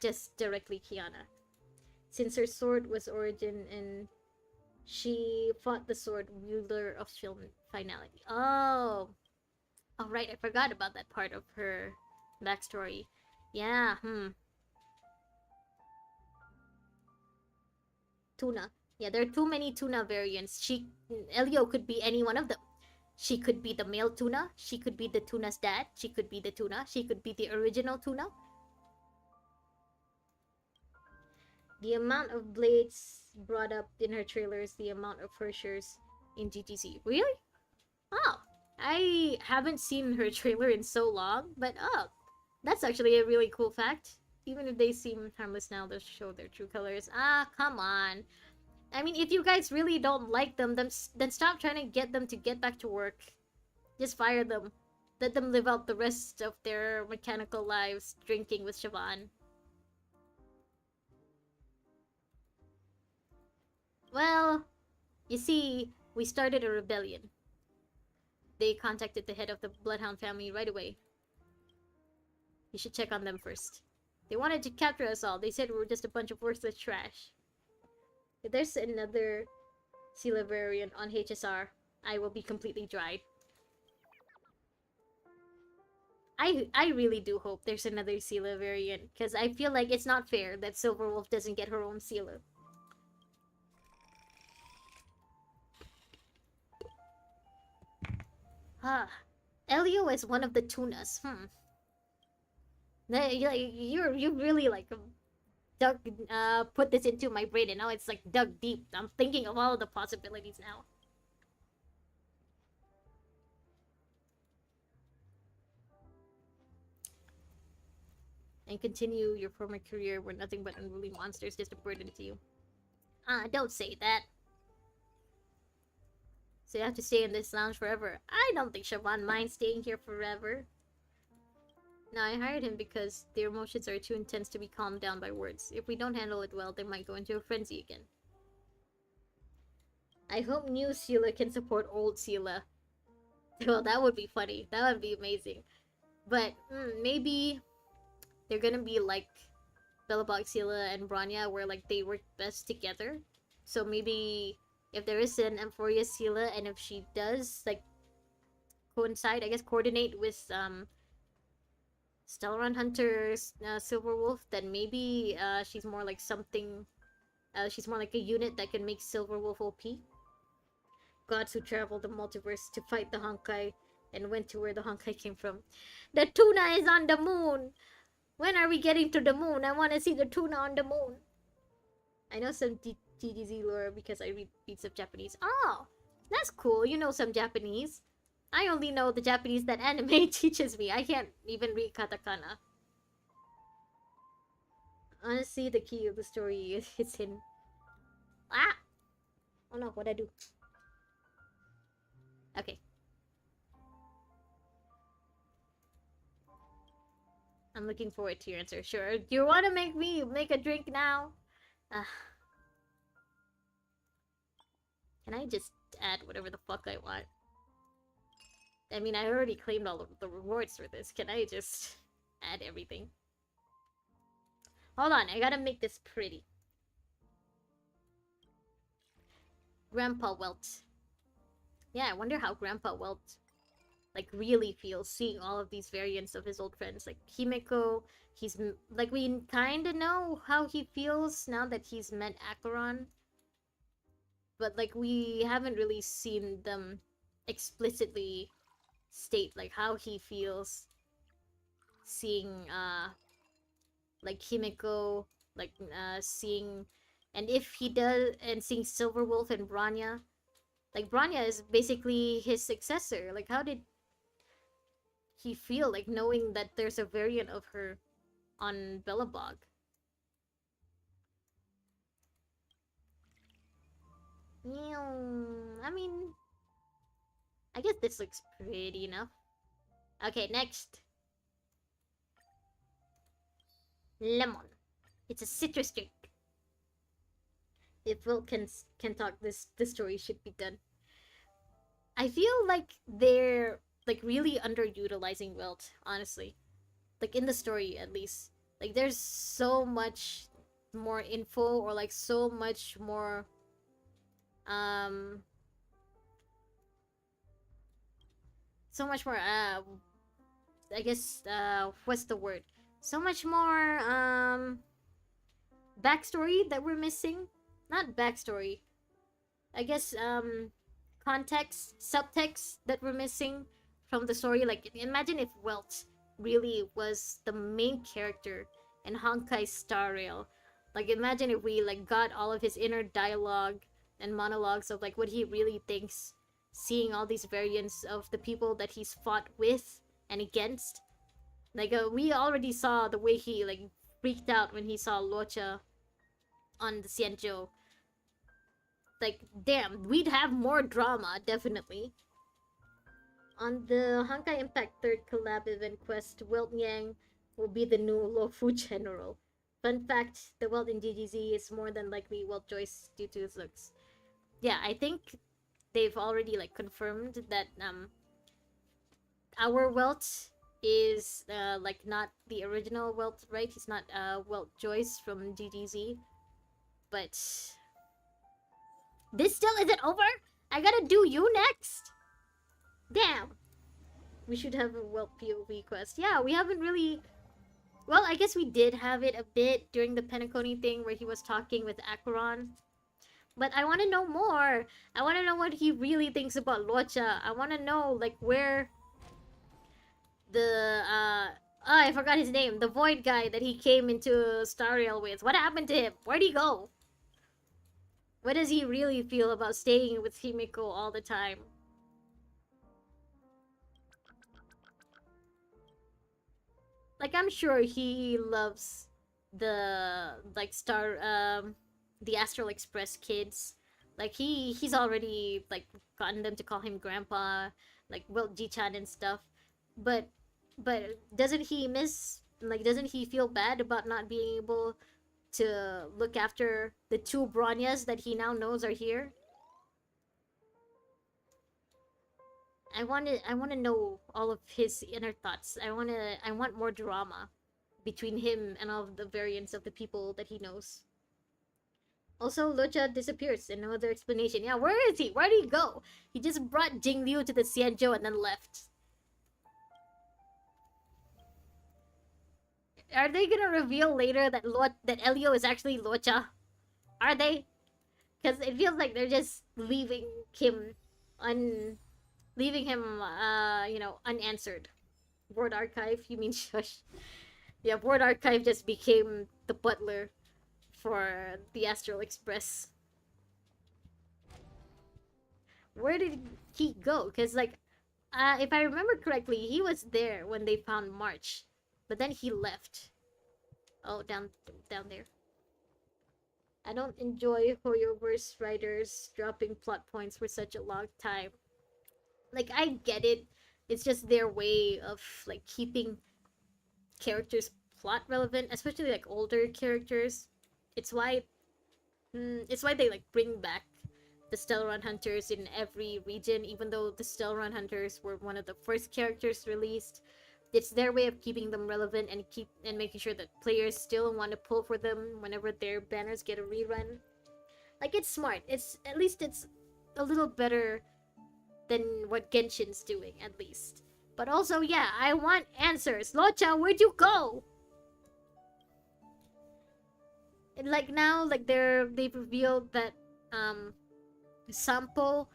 just directly Kiana, since her sword was origin and she fought the sword wielder of film finality. Oh, right, I forgot about that part of her backstory. Yeah, Tuna. Yeah, there are too many Tuna variants. Elio could be any one of them. She could be the male Tuna. She could be the Tuna's dad. She could be the Tuna. She could be the original Tuna. The amount of blades brought up in her trailer is the amount of Hershers in GTC. Really? Oh, I haven't seen her trailer in so long, but oh, that's actually a really cool fact. Even if they seem harmless now, they'll show their true colors. Ah, come on. I mean, if you guys really don't like them, then stop trying to get them to get back to work. Just fire them. Let them live out the rest of their mechanical lives drinking with Siobhan. Well, you see, we started a rebellion. They contacted the head of the Bloodhound family right away. You should check on them first. They wanted to capture us all. They said we were just a bunch of worthless trash. If there's another Sela variant on HSR, I will be completely dried. I really do hope there's another Sela variant, because I feel like it's not fair that Silverwolf doesn't get her own Sela. Ah, Elio is one of the Tunas. You really like dug put this into my brain, and now it's like dug deep. I'm thinking of all the possibilities now. and continue your former career where nothing but unruly monsters just a burden to you. Don't say that. So you have to stay in this lounge forever. I don't think Shaban minds staying here forever. No, I hired him because their emotions are too intense to be calmed down by words. If we don't handle it well, they might go into a frenzy again. I hope new Sela can support old Sela. Well, that would be funny. That would be amazing. But maybe they're gonna be like Bellabog Sela and Branya, where like they work best together. So maybe if there is an Amphoreus Sela, and if she does like coincide, I guess coordinate with Stellaron Hunter's Silverwolf, then maybe she's more like something. She's more like a unit that can make Silverwolf OP. Gods who traveled the multiverse to fight the Honkai and went to where the Honkai came from. The tuna is on the moon! When are we getting to the moon? I want to see the tuna on the moon. I know some DDZ lore because I read some Japanese. Oh, that's cool. You know some Japanese. I only know the Japanese that anime teaches me. I can't even read katakana. Honestly, the key of the story is hidden. Ah! Oh no, what'd I do? Okay. I'm looking forward to your answer. Sure. Do you want to make me make a drink now? Can I just add whatever the fuck I want? I mean, I already claimed all of the rewards for this. Can I just add everything? Hold on, I gotta make this pretty. Grandpa Welt. Yeah, I wonder how Grandpa Welt like really feels seeing all of these variants of his old friends. Like Himeko, he's like we kind of know how he feels now that he's met Acheron. But like we haven't really seen them explicitly state like how he feels seeing like Himeko, like seeing, and if he does, and seeing Silverwolf and Branya. Like Branya is basically his successor. Like how did he feel like knowing that there's a variant of her on Bellabog? I mean, I guess this looks pretty enough. Okay, next. Lemon. It's a citrus drink. If Will can talk, this story should be done. I feel like they're like really underutilizing Wilt, honestly. Like in the story at least. Like there's so much more info, or like so much more so much more I guess what's the word? So much more backstory that we're missing. Not backstory. I guess context, subtext that we're missing from the story. Like imagine if Welt really was the main character in Honkai Star Rail. Like imagine if we like got all of his inner dialogue and monologues of like what he really thinks, seeing all these variants of the people that he's fought with and against. Like we already saw the way he like freaked out when he saw Locha on the Xianzhou. Like damn, we'd have more drama, definitely. On the Honkai Impact 3rd collab event quest, Welt Yang will be the new Luofu general. Fun fact, the Welt in GGZ is more than likely Welt Joyce due to his looks. Yeah, I think they've already like confirmed that our Welt is like not the original Welt, right? He's not Welt Joyce from GGZ. But this still isn't over? I gotta do you next? Damn. We should have a Welt POV quest. Yeah, we haven't really... Well, I guess we did have it a bit during the Penacony thing where he was talking with Acheron. But I want to know more. I want to know what he really thinks about Locha. I want to know, like, where the, oh, I forgot his name. The Void guy that he came into Star Rail with. What happened to him? Where'd he go? What does he really feel about staying with Himiko all the time? like I'm sure he loves the like the Astral Express kids. Like he's already like gotten them to call him grandpa, like Wilt Ji-chan and stuff. But doesn't he miss, like doesn't he feel bad about not being able to look after the two Bronyas that he now knows are here? I want to know all of his inner thoughts. I want more drama between him and all of the variants of the people that he knows. Also, Locha disappears and no other explanation. Yeah, where is he? Where did he go? He just brought Jing Liu to the Xianzhou and then left. Are they gonna reveal later that that Elio is actually Locha? Are they? Because it feels like they're just leaving him you know, unanswered. Board archive, you mean shush? Yeah, board archive just became the butler for the Astral Express. Where did he go? Because like, if I remember correctly, he was there when they found March, but then he left. Oh, down there. I don't enjoy hoyoverse writers dropping plot points for such a long time. Like, I get it. It's just their way of like keeping characters plot relevant, especially like older characters. It's why they like bring back the Stellaron Hunters in every region, even though the Stellaron Hunters were one of the first characters released. It's their way of keeping them relevant and making sure that players still want to pull for them whenever their banners get a rerun. Like, it's smart. It's at least it's a little better than what Genshin's doing, at least. But also, yeah, I want answers. Locha, where'd you go? And like now, like they've revealed that Sampo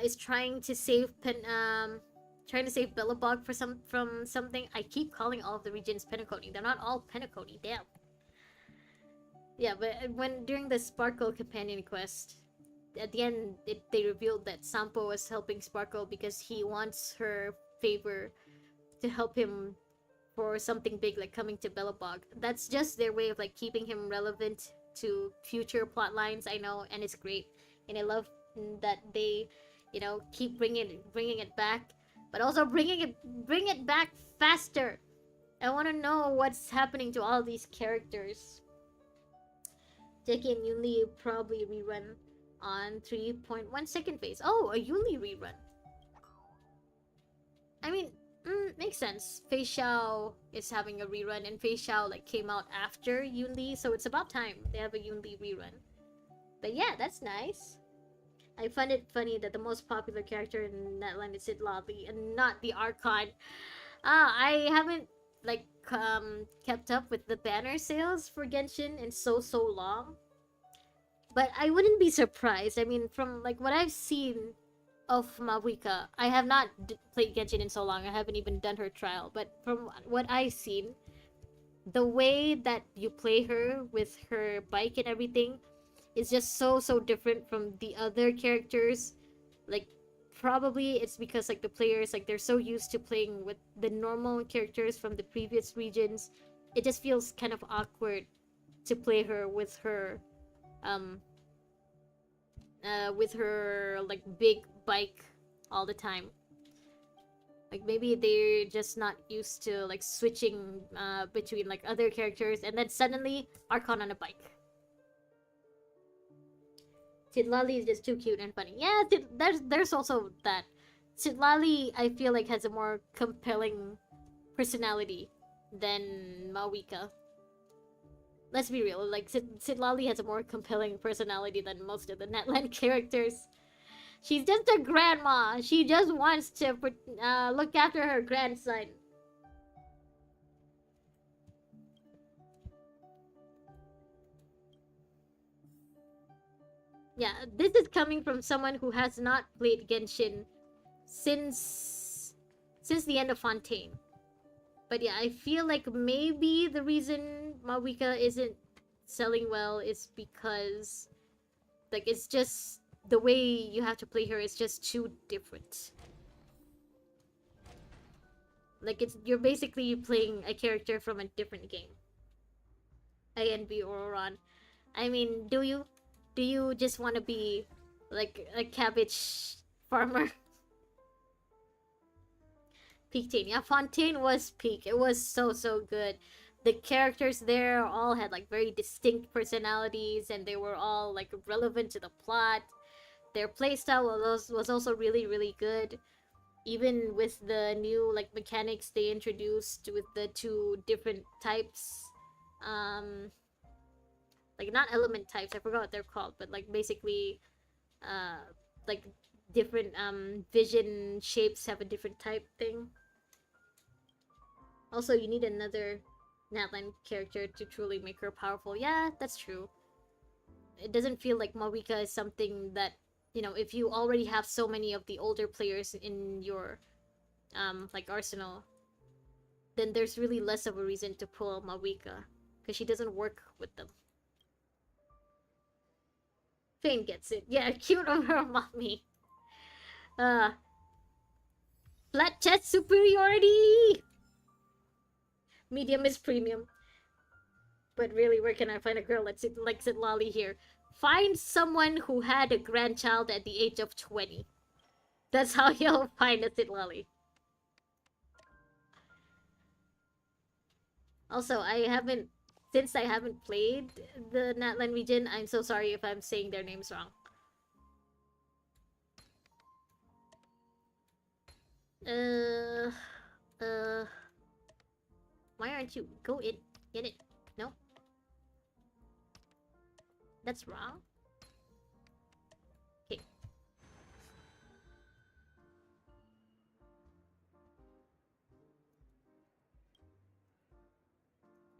is trying to save Billabog from something. I keep calling all of the regions Penacony. They're not all Penacony, damn. Yeah, but during the Sparkle companion quest, at the end they revealed that Sampo was helping Sparkle because he wants her favor to help him for something big like coming to Billabog. That's just their way of like keeping him relevant to future plot lines, I know, and it's great. And I love that they, you know, keep bringing it back, but also bring it back faster. I want to know what's happening to all these characters. Jackie and Yunli probably rerun on 3.1 second phase. Oh, a Yunli rerun. I mean, makes sense. Fei Xiao is having a rerun, and Fei Xiao like came out after Yunli, so it's about time they have a Yunli rerun. But yeah, that's nice. I find it funny that the most popular character in Netland is Citlali and not the Archon. I haven't like kept up with the banner sales for Genshin in so long. But I wouldn't be surprised. I mean, from like what I've seen of Mawika, I have not played Genshin in so long. I haven't even done her trial. But from what I've seen, the way that you play her with her bike and everything is just so different from the other characters. Like, probably it's because like the players, like they're so used to playing with the normal characters from the previous regions. It just feels kind of awkward to play her with her like big bike all the time. Like maybe they're just not used to like switching between like other characters, and then suddenly Archon on a bike. Citlali is just too cute and funny. Yeah, there's also that. Citlali, I feel like, has a more compelling personality than Mawika. Let's be real, like Citlali has a more compelling personality than most of the Netland characters. She's just a grandma. She just wants to look after her grandson. Yeah, this is coming from someone who has not played Genshin since the end of Fontaine. But yeah, I feel like maybe the reason Mawika isn't selling well is because like it's just the way you have to play her is just too different. Like you're basically playing a character from a different game. A and B or Oran. I mean, do you? Do you just want to be like a cabbage farmer? Peak Teen. Yeah, Fontaine was peak. It was so good. The characters there all had like very distinct personalities and they were all like relevant to the plot. Their playstyle was also really good. Even with the new like mechanics they introduced with the two different types. Like not element types, I forgot what they're called, but like basically like different vision shapes have a different type thing. Also, you need another Natlan character to truly make her powerful. Yeah, that's true. It doesn't feel like Marika is something that, you know, if you already have so many of the older players in your like arsenal, then there's really less of a reason to pull Marika because she doesn't work with them. Fane gets it. Yeah, cute of her mommy. Uh Flat chest superiority! Medium is premium. But really, where can I find a girl that likes it lolly here? Find someone who had a grandchild at the age of 20. That's how you'll find a sit lolly. Also, since I haven't played the Natlan region, I'm so sorry if I'm saying their names wrong. Why aren't you? Go in. Get it. No? That's wrong? Okay.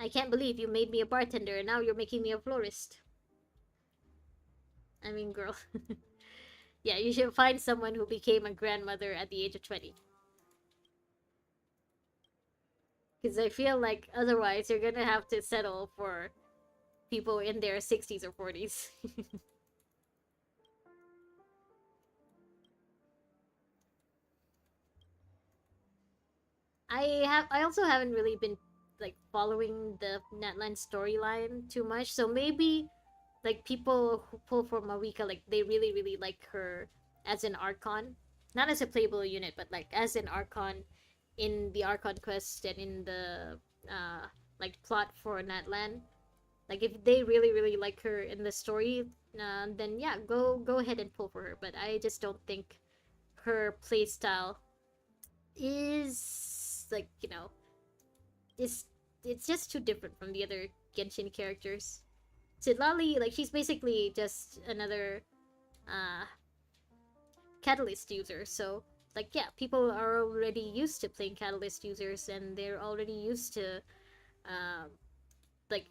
I can't believe you made me a bartender and now you're making me a florist. I mean, girl. Yeah, you should find someone who became a grandmother at the age of 20. Because I feel like otherwise you're gonna have to settle for people in their 60s or 40s. I also haven't really been like following the Natlan storyline too much, so maybe like people who pull for Marika, like they really like her as an Archon, not as a playable unit, but like as an Archon in the Archon quest and in the like plot for Natlan. Like if they really like her in the story, then yeah, go ahead and pull for her. But I just don't think her playstyle is like, you know, it's just too different from the other Genshin characters. Sidlali, like she's basically just another catalyst user, so like yeah, people are already used to playing catalyst users and they're already used to like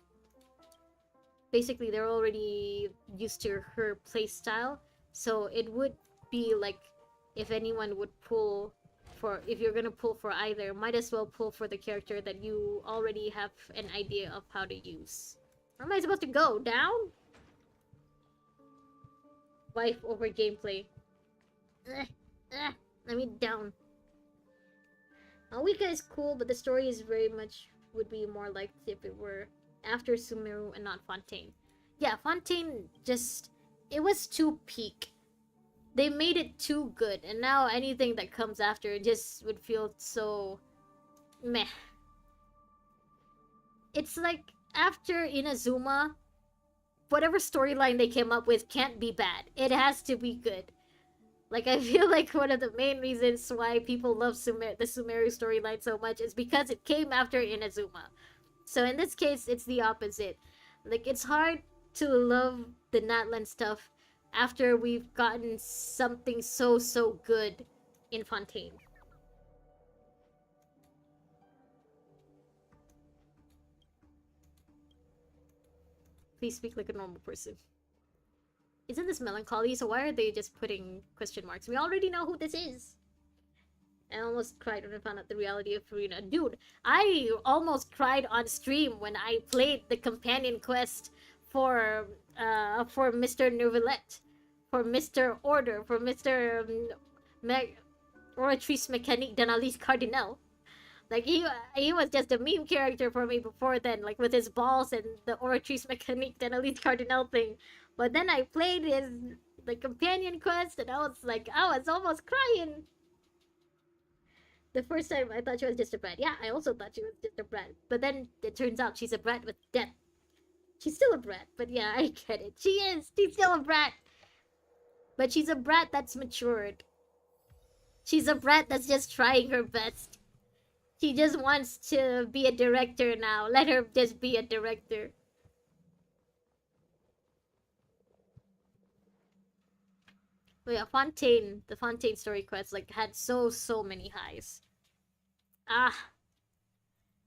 basically they're already used to her playstyle. So it would be like if anyone would pull for, if you're gonna pull for either, might as well pull for the character that you already have an idea of how to use. Where am I supposed to go? Down? Wife over gameplay. I mean down. Awika is cool, but the story is very much would be more like if it were after Sumeru and not Fontaine. Yeah, Fontaine just, it was too peak. They made it too good, and now anything that comes after just would feel so meh. It's like after Inazuma, whatever storyline they came up with can't be bad. It has to be good. Like, I feel like one of the main reasons why people love the Sumeru storyline so much is because it came after Inazuma. So in this case, it's the opposite. Like, it's hard to love the Natlan stuff after we've gotten something so good in Fontaine. Please speak like a normal person. Isn't this melancholy? So why are they just putting question marks? We already know who this is. I almost cried when I found out the reality of Farina. Dude, I almost cried on stream when I played the companion quest for Mr. Neuvillette, for Mr. Order, for Mr. Oratrice Mécanique d'Analyse Cardinal. Like he was just a meme character for me before then, like with his balls and the Oratrice Mechanique and Elite Cardinal thing. But then I played his like companion quest and I was almost crying. The first time I thought she was just a brat. Yeah, I also thought she was just a brat. But then it turns out she's a brat with depth. She's still a brat, but yeah, I get it. She is. She's still a brat. But she's a brat that's matured. She's a brat that's just trying her best. She just wants to be a director now. Let her just be a director. But yeah, Fontaine, the Fontaine story quest, like, had so many highs. Ah,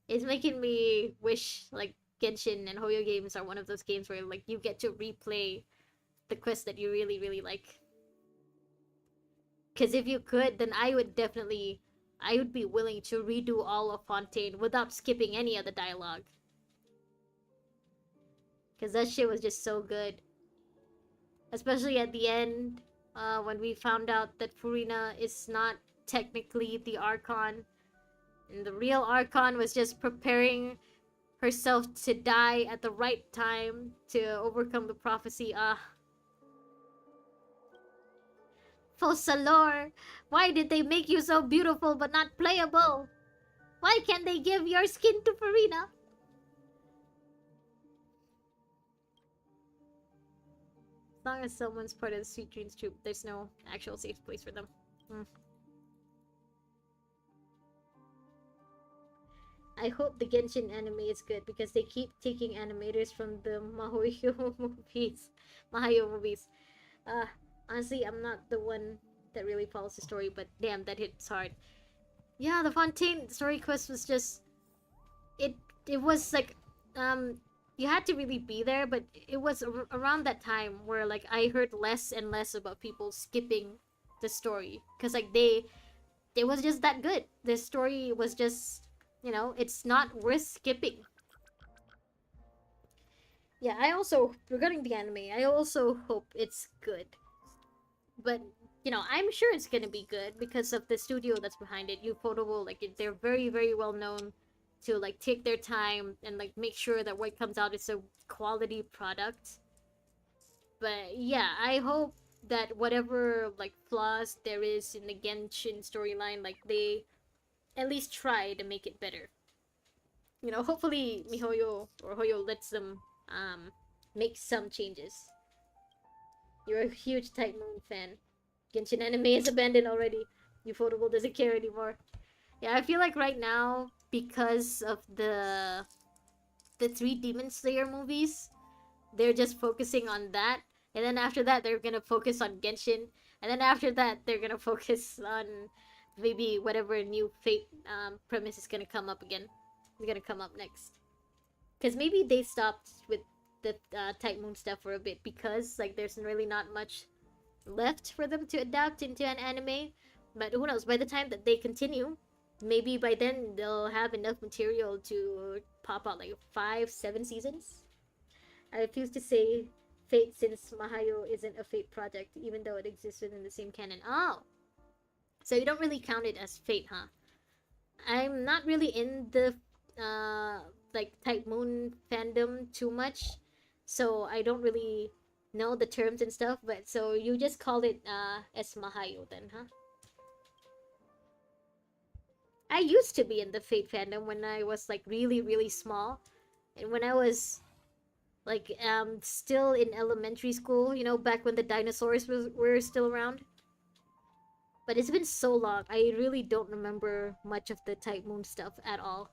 it's making me wish, like, Genshin and Hoyo games are one of those games where, like, you get to replay the quest that you really like. Because if you could, then I would be willing to redo all of Fontaine without skipping any of the dialogue. Because that shit was just so good. Especially at the end, when we found out that Furina is not technically the Archon. And the real Archon was just preparing herself to die at the right time to overcome the prophecy. Fossalor, why did they make you so beautiful but not playable? Why can't they give your skin to Furina? As long as someone's part of the Sweet Dreams troop, there's no actual safe place for them. I hope the Genshin anime is good because they keep taking animators from the Mahoyo movies. Mahoyo movies. Honestly, I'm not the one that really follows the story, but damn, that hits hard. Yeah, the Fontaine story quest was just... It was like... You had to really be there, but it was around that time where, like, I heard less and less about people skipping the story. Because, like, it was just that good. The story was just... You know, it's not worth skipping. Yeah, I also... Regarding the anime, I also hope it's good. But, you know, I'm sure it's gonna be good because of the studio that's behind it. Ufotable, like, they're very well known to, like, take their time and, like, make sure that what comes out is a quality product. But, yeah, I hope that whatever, like, flaws there is in the Genshin storyline, like, they at least try to make it better. You know, hopefully MiHoYo or Hoyo lets them, make some changes. You're a huge Type Moon fan. Genshin anime is abandoned already. Ufotable doesn't care anymore. Yeah, I feel like right now, because of the 3 Demon Slayer movies, they're just focusing on that. And then after that, they're gonna focus on Genshin. And then after that, they're gonna focus on maybe whatever new Fate premise is gonna come up again. Is gonna come up next. Because maybe they stopped with the Type Moon stuff for a bit because, like, there's really not much left for them to adapt into an anime. But who knows, by the time that they continue, maybe by then they'll have enough material to pop out like 5-7 seasons. I refuse to say Fate since Mahayo isn't a Fate project, even though it exists within the same canon. Oh! So you don't really count it as Fate, huh? I'm not really in the like Type Moon fandom too much, so I don't really know the terms and stuff, but so you just call it as Mahayo then, huh? I used to be in the Fate fandom when I was like really small, and when I was like still in elementary school, you know, back when the dinosaurs were still around. But it's been so long, I really don't remember much of the Type Moon stuff at all.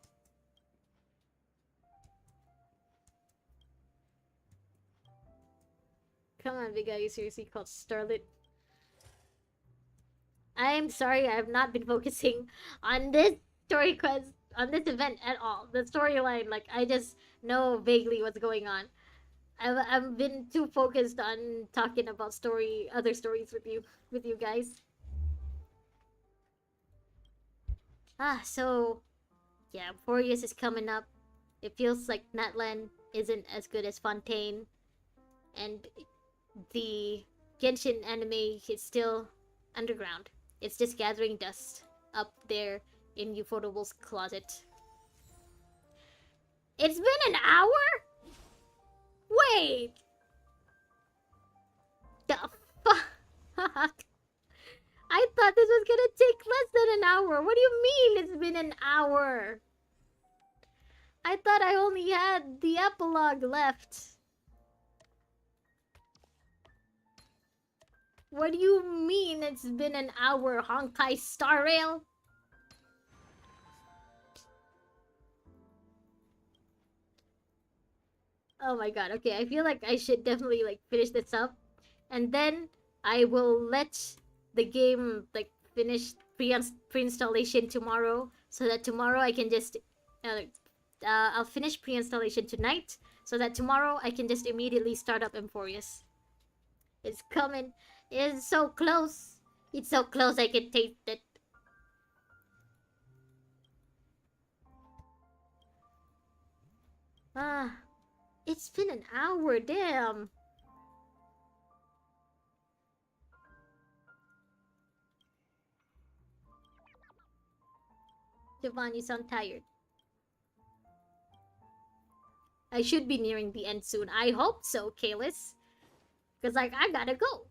Come on, big guy, you seriously called Starlit? I'm sorry, I have not been focusing on this story quest, on this event at all. The storyline, like, I just know vaguely what's going on. I've been too focused on talking about other stories with you guys. So, yeah, Amphoreus is coming up. It feels like Natlan isn't as good as Fontaine, and the Genshin anime is still underground. It's just gathering dust up there in Ufotable's closet. It's been an hour? Wait! The fuck? I thought this was gonna take less than an hour. What do you mean it's been an hour? I thought I only had the epilogue left. What do you mean it's been an hour, Honkai Star Rail? Oh my god, okay, I feel like I should definitely like finish this up. And then I will let the game like finish pre-installation tomorrow. So that tomorrow I can just... I'll finish pre-installation tonight. So that tomorrow I can just immediately start up Amphoreus. It's coming. It's so close. It's so close I can taste it. Ah, it's been an hour, damn. Javon, you sound tired. I should be nearing the end soon. I hope so, Kalis. Because, like, I gotta go.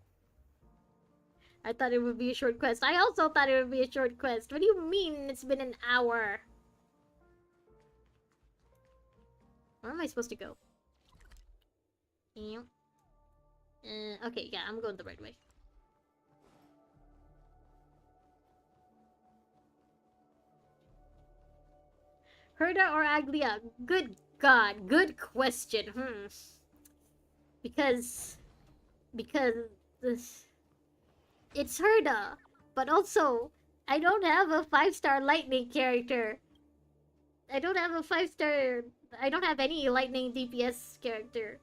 I thought it would be a short quest. I also thought it would be a short quest. What do you mean it's been an hour? Where am I supposed to go? Okay, yeah, I'm going the right way. Herda or Aglia? Good God, good question. Because this, it's Herda, but also I don't have a 5-star lightning character. I don't have a 5-star. I don't have any lightning DPS character.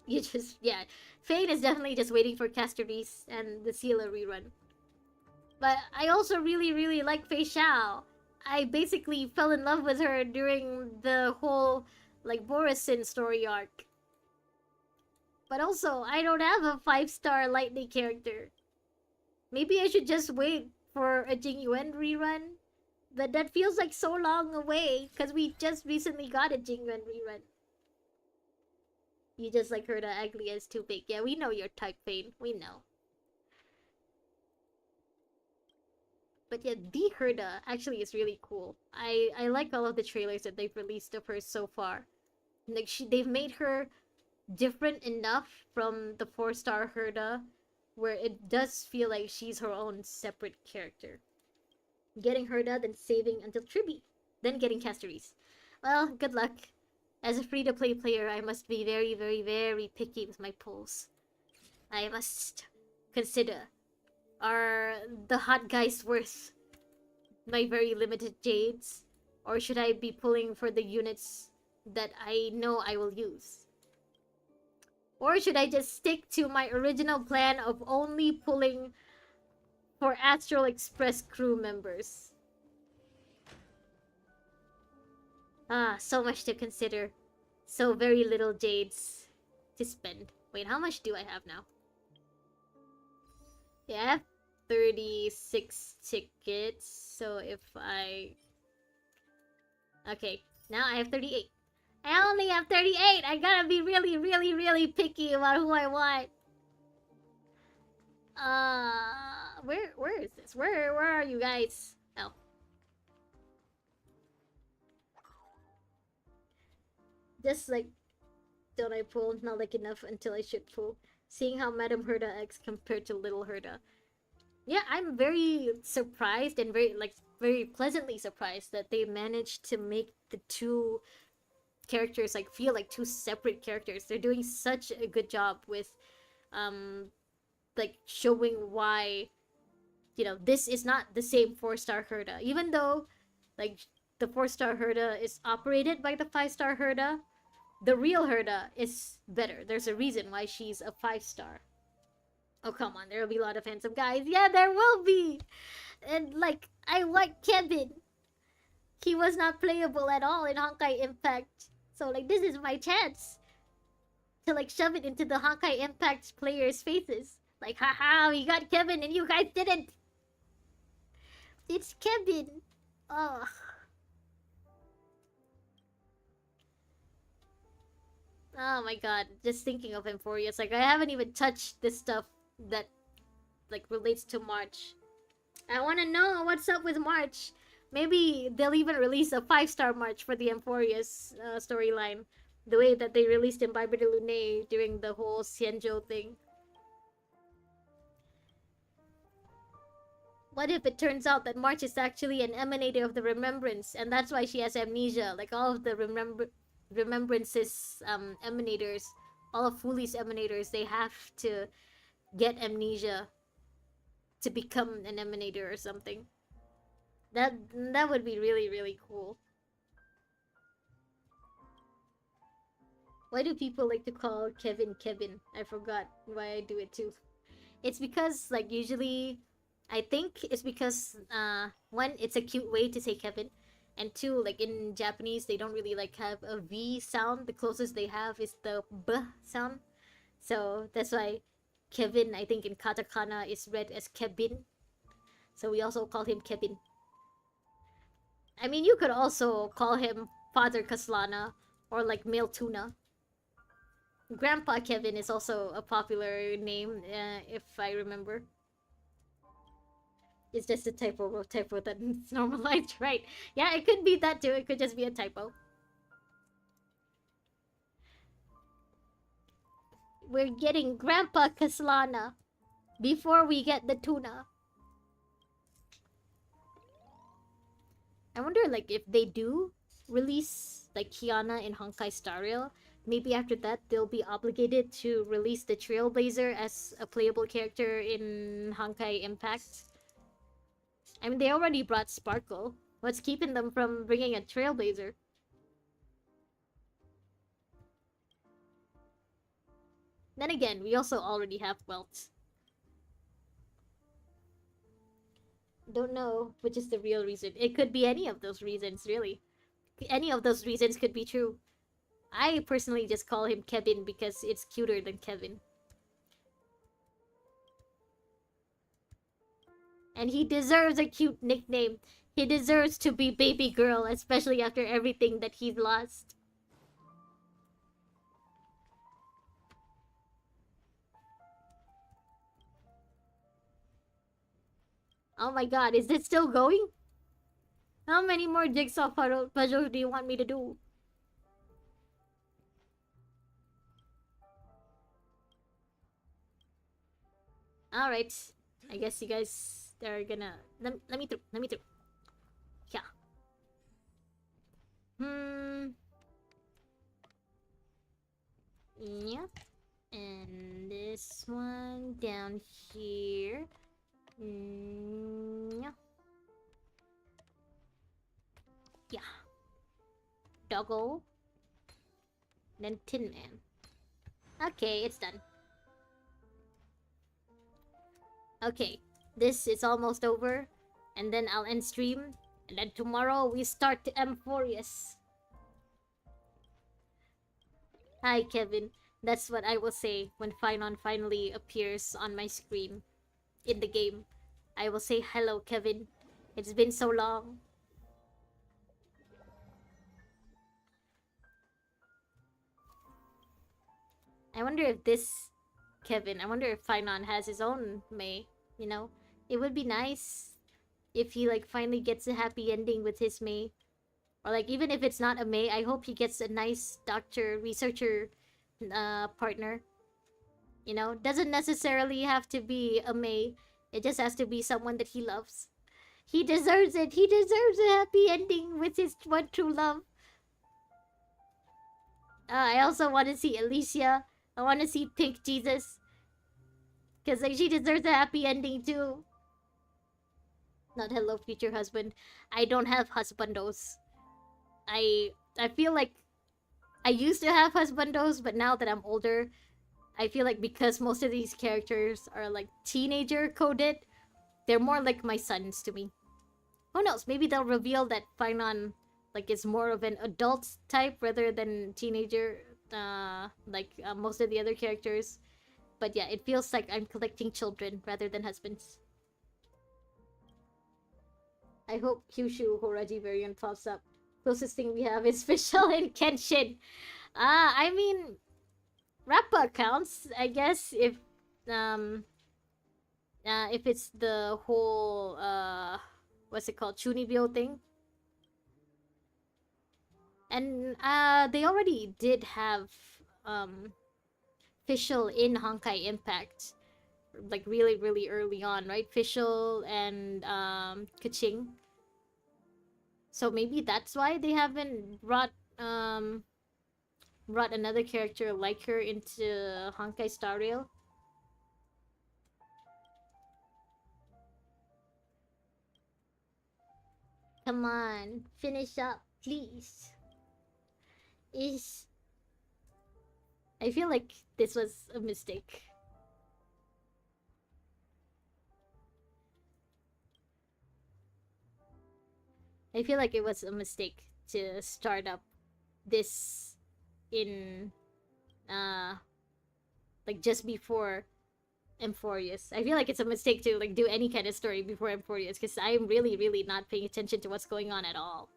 You just, yeah. Fane is definitely just waiting for Casterbeast and the Sealer rerun. But I also really, really like Fei Xiao. I basically fell in love with her during the whole, like, Borisin story arc. But also, I don't have a 5-star lightning character. Maybe I should just wait for a Jingyuan rerun? But that feels like so long away, because we just recently got a Jingyuan rerun. You just like her to Aglia is too big. Yeah, we know your type, Fane. We know. But yeah, the Herda actually is really cool. I like all of the trailers that they've released of her so far. Like they've made her different enough from the 4-star Herda, where it does feel like she's her own separate character. Getting Herda, then saving until Tribi, then getting Casterbeast. Well, good luck. As a free-to-play player, I must be very, very, very picky with my pulls. I must consider, are the hot guys worth my very limited jades? Or should I be pulling for the units that I know I will use? Or should I just stick to my original plan of only pulling for Astral Express crew members? Ah, so much to consider. So very little jades to spend. Wait, how much do I have now? Yeah, I have 36 tickets. So if I... Okay, now I have 38. I only have 38! I gotta be really, really, really picky about who I want. Where is this? Where are you guys? Oh. Just like, don't I pull? Not like enough until I should pull. Seeing how Madame Herda X compared to Little Herda. Yeah, I'm very surprised and very pleasantly surprised that they managed to make the two characters like feel like two separate characters. They're doing such a good job with like showing why, you know, this is not the same 4-star Herda. Even though like the 4-star Herda is operated by the 5-star Herda, the real Herda is better. There's a reason why she's a 5-star. Oh, come on. There will be a lot of handsome guys. Yeah, there will be. And, like, I like Kevin. He was not playable at all in Honkai Impact. So, like, this is my chance to, like, shove it into the Honkai Impact players' faces. Like, haha, we got Kevin and you guys didn't. It's Kevin. Oh. Oh my god. Just thinking of Amphoreus. Like, I haven't even touched this stuff that, like, relates to March. I want to know what's up with March. Maybe they'll even release a 5-star March for the Amphoreus storyline. The way that they released in Bible de Lune during the whole Xianzhou thing. What if it turns out that March is actually an emanator of the remembrance, and that's why she has amnesia? Like all of the remembrances emanators, all of Fuli's emanators, they have to get amnesia to become an emanator or something. That would be really, really cool. Why do people like to call Kevin Kevin? I forgot why I do it too. It's because, like, usually I think it's because one, it's a cute way to say Kevin, and two, like in Japanese they don't really like have a V sound. The closest they have is the B sound. So that's why Kevin, I think in katakana, is read as Kevin. So we also call him Kevin. I mean, you could also call him Father Kaslana or like Male Tuna. Grandpa Kevin is also a popular name, if I remember. It's just a typo that's normalized, right? Yeah, it could be that too. It could just be a typo. We're getting Grandpa Kaslana before we get the tuna. I wonder, like, if they do release, like, Kiana in Honkai Star Rail, maybe after that they'll be obligated to release the Trailblazer as a playable character in Honkai Impact. I mean, they already brought Sparkle. What's keeping them from bringing a Trailblazer? Then again, we also already have Welt. Don't know which is the real reason. It could be any of those reasons, really. Any of those reasons could be true. I personally just call him Kevin because it's cuter than Kevin. And he deserves a cute nickname. He deserves to be baby girl, especially after everything that he's lost. Oh my god, is it still going? How many more jigsaw puzzles do you want me to do? Alright. I guess you guys are gonna... Let me through. Let me through. Yeah. Yeah. And this one down here. Yeah. Yeah. Doggo. Then Tin Man. Okay, it's done. Okay, this is almost over. And then I'll end stream. And then tomorrow we start to Amphoreus. Hi, Kevin. That's what I will say when Finon finally appears on my screen. In the game. I will say, hello, Kevin. It's been so long. I wonder if this Kevin, I wonder if Finon has his own May, you know? It would be nice if he, like, finally gets a happy ending with his May. Or, like, even if it's not a May, I hope he gets a nice doctor, researcher, partner. You know? Doesn't necessarily have to be a May. It just has to be someone that he loves. He deserves it. He deserves a happy ending with his one true love. I also want to see Alicia. I want to see Pink Jesus. Because, like, she deserves a happy ending too. Not hello, future husband. I don't have husbandos. I feel like I used to have husbandos, but now that I'm older, I feel like because most of these characters are like teenager coded, they're more like my sons to me. Who knows? Maybe they'll reveal that Finon like is more of an adult type rather than teenager, most of the other characters. But yeah, it feels like I'm collecting children rather than husbands. I hope Kyushu Horaji variant pops up. Closest thing we have is Fischl and Kenshin. I mean, Rappa counts, I guess, um if it's the whole what's it called, Chunibyo thing. And they already did have Fischl in Honkai Impact, like really early on, right? Fischl and Kaching. So maybe that's why they haven't brought another character like her into Honkai Star Rail. Come on, finish up, please. Is I feel like this was a mistake. I feel like it was a mistake to start up this in like just before Amphoreus. I feel like it's a mistake to like do any kind of story before Amphoreus because I'm really not paying attention to what's going on at all.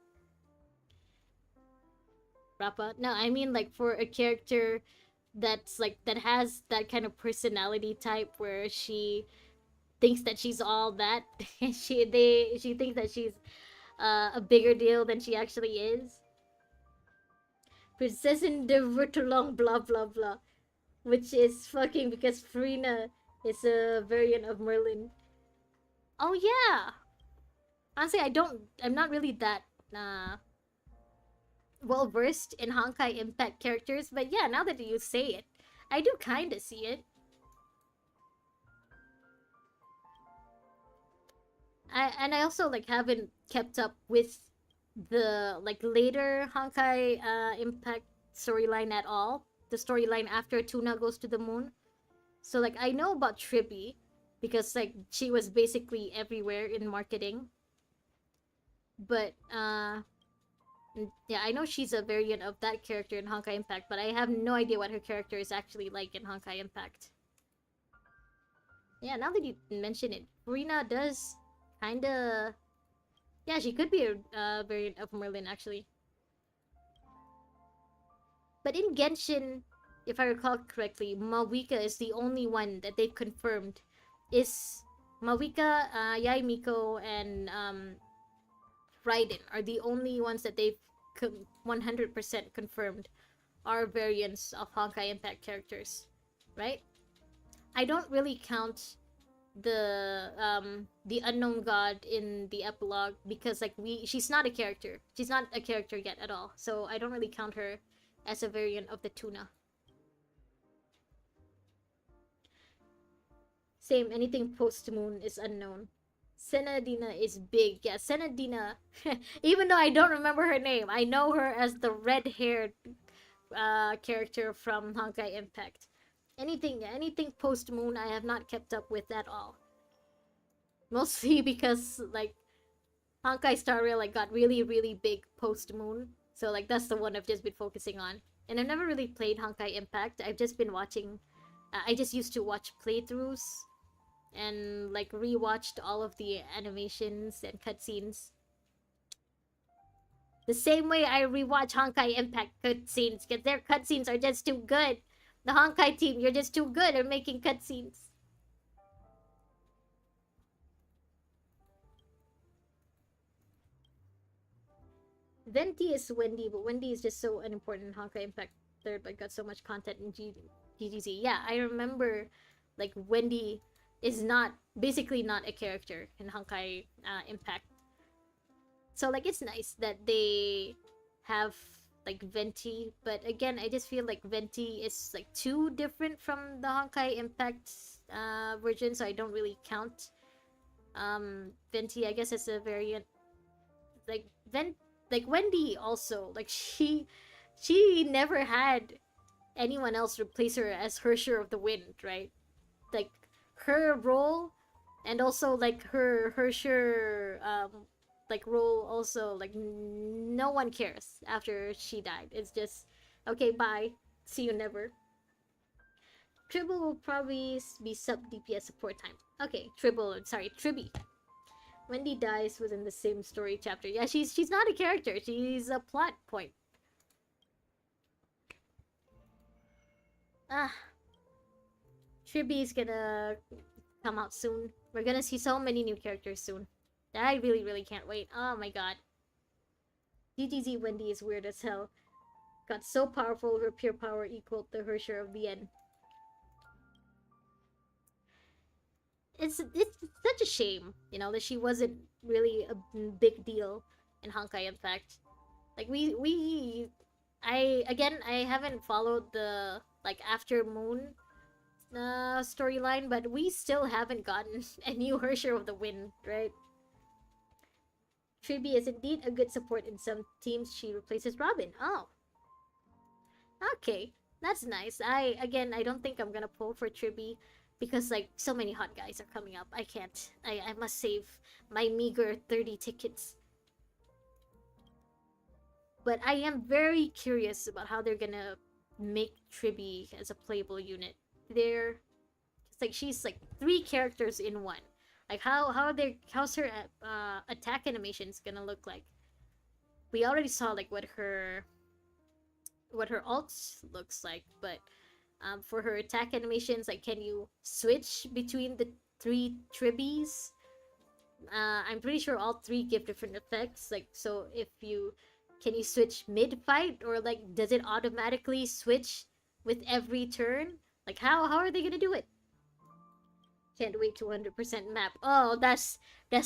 Rappa? No, I mean like for a character that's like that has that kind of personality type where she thinks that she's all that. She thinks that she's a bigger deal than she actually is. Prinzessin de Vertolong blah blah blah. Which is fucking because Farina is a variant of Merlin. Oh yeah! Honestly, I'm not really that well versed in Honkai Impact characters, but yeah, now that you say it, I do kinda see it. I also like haven't kept up with the like later Honkai Impact storyline at all. The storyline after Tuna goes to the moon. So like I know about Tribby because like she was basically everywhere in marketing. But yeah, I know she's a variant of that character in Honkai Impact, but I have no idea what her character is actually like in Honkai Impact. Yeah, now that you mention it, Rina does kinda... Yeah, she could be a variant of Merlin, actually. But in Genshin, if I recall correctly, Mawika is the only one that they've confirmed. Is Mawika, Yai Miko, and Raiden are the only ones that they've 100% confirmed are variants of Honkai Impact characters, right? I don't really count the unknown god in the epilogue because like she's not a character. She's not a character yet at all. So I don't really count her as a variant of the tuna. Same, anything post moon is unknown. Senadina is big. Yeah, Senadina. Even though I don't remember her name, I know her as the red-haired character from Honkai Impact. Anything post moon, I have not kept up with at all. Mostly because like Honkai Star Rail like got really big post moon, so like that's the one I've just been focusing on. And I've never really played Honkai Impact. I've just been watching. I just used to watch playthroughs and like rewatched all of the animations and cutscenes. The same way I rewatch Honkai Impact cutscenes, because their cutscenes are just too good. The Honkai team, you're just too good at making cutscenes. Venti is Wendy, but Wendy is just so unimportant in Honkai Impact Third, but got so much content in GGZ. Yeah, I remember like Wendy is basically not a character in Honkai Impact. So like it's nice that they have like Venti, but again, I just feel like Venti is like too different from the Honkai Impact version, so I don't really count Venti, I guess, as a variant. Like Wendy also, like she never had anyone else replace her as Hersher of the Wind, right? Like her role and also like her Hersher like role also, like no one cares after she died. It's just okay, bye, see you never. Tribble will probably be sub DPS support time. Okay, Tribble, sorry, Tribby. Wendy dies within the same story chapter. Yeah, she's not a character. She's a plot point. Ah, Triby's gonna come out soon. We're gonna see so many new characters soon. I really, really can't wait. Oh my god. DTZ Wendy is weird as hell. Got so powerful, her pure power equaled the her share of the end. It's such a shame, you know, that she wasn't really a big deal in Honkai. In fact, like I haven't followed the like After Moon storyline, but we still haven't gotten a new Hersher of the Wind, right? Triby is indeed a good support in some teams. She replaces Robin. Oh, okay, that's nice. I don't think I'm gonna pull for Triby because like so many hot guys are coming up. I can't. I must save my meager 30 tickets. But I am very curious about how they're gonna make Triby as a playable unit. It's like she's like 3 characters in one. Like how's her attack animations gonna look like? We already saw like what her ult looks like, but for her attack animations, like can you switch between the 3 Tribbies? I'm pretty sure all 3 give different effects. Like so, if you can you switch mid fight, or like does it automatically switch with every turn? Like how are they gonna do it? Can't wait 200% map. Oh, that's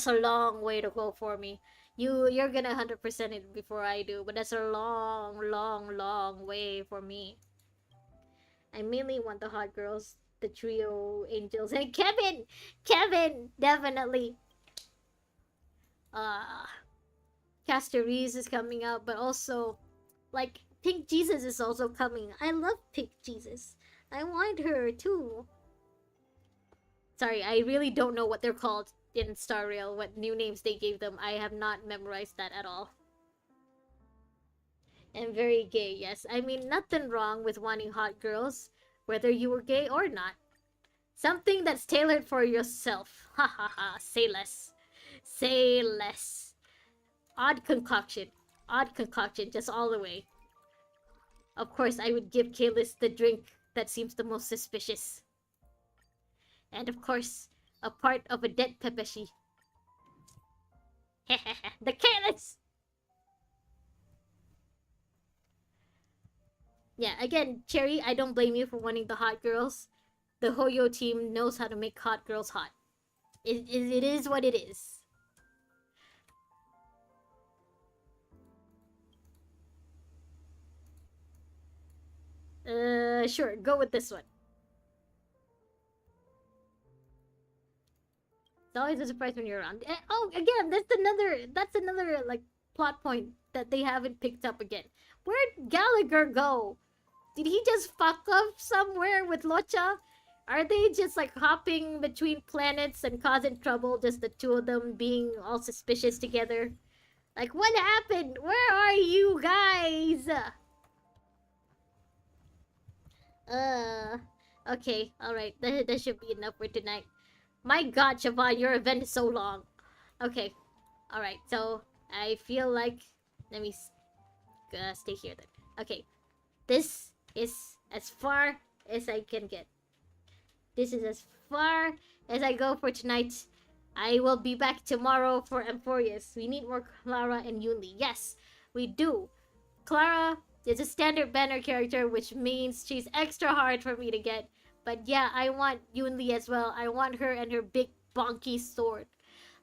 a long way to go for me. You're gonna 100% it before I do, but that's a long way for me. I mainly want the hot girls, the trio angels, and Kevin. Kevin, definitely. Caster Reese is coming out, but also like Pink Jesus is also coming. I love Pink Jesus. I want her too. Sorry, I really don't know what they're called in Star Rail, what new names they gave them. I have not memorized that at all. And very gay, yes. I mean, nothing wrong with wanting hot girls, whether you were gay or not. Something that's tailored for yourself. Ha ha ha. Say less. Say less. Odd concoction. Odd concoction, just all the way. Of course, I would give Kalis the drink that seems the most suspicious. And of course, a part of a dead Pepeshi. The Kalis! Yeah, again, Cherry, I don't blame you for wanting the hot girls. The Hoyo team knows how to make hot girls hot. It is what it is. Sure, go with this one. It's always a surprise when you're around. Oh, again, that's another like plot point that they haven't picked up again. Where'd Gallagher go? Did he just fuck off somewhere with Locha? Are they just like hopping between planets and causing trouble, just the two of them being all suspicious together? Like, what happened? Where are you guys? Okay, alright, that should be enough for tonight. My god, Siobhan, your event is so long. Okay, alright, so I feel like... Let me stay here then. Okay, this is as far as I can get. This is as far as I go for tonight. I will be back tomorrow for Amphoreus. We need more Clara and Yunli. Yes, we do. Clara is a standard banner character, which means she's extra hard for me to get. But yeah, I want Yunli as well. I want her and her big bonky sword.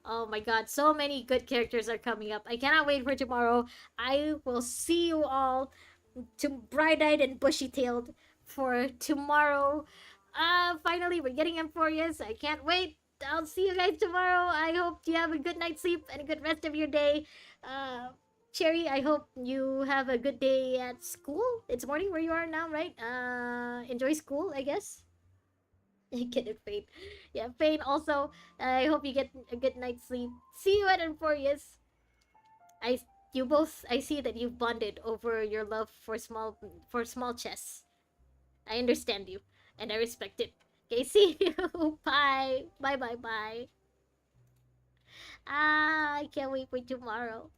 Oh my god, so many good characters are coming up. I cannot wait for tomorrow. I will see you all bright-eyed and bushy-tailed for tomorrow. Finally, we're getting Amphoreus. I can't wait. I'll see you guys tomorrow. I hope you have a good night's sleep and a good rest of your day. Cherry, I hope you have a good day at school. It's morning where you are now, right? Enjoy school, I guess. Get it, Fane. Yeah, Fane also. I hope you get a good night's sleep. See you at Amphoreus. I see that you've bonded over your love for small chess. I understand you, and I respect it. Okay, see you. Bye. Bye. Ah, I can't wait for tomorrow.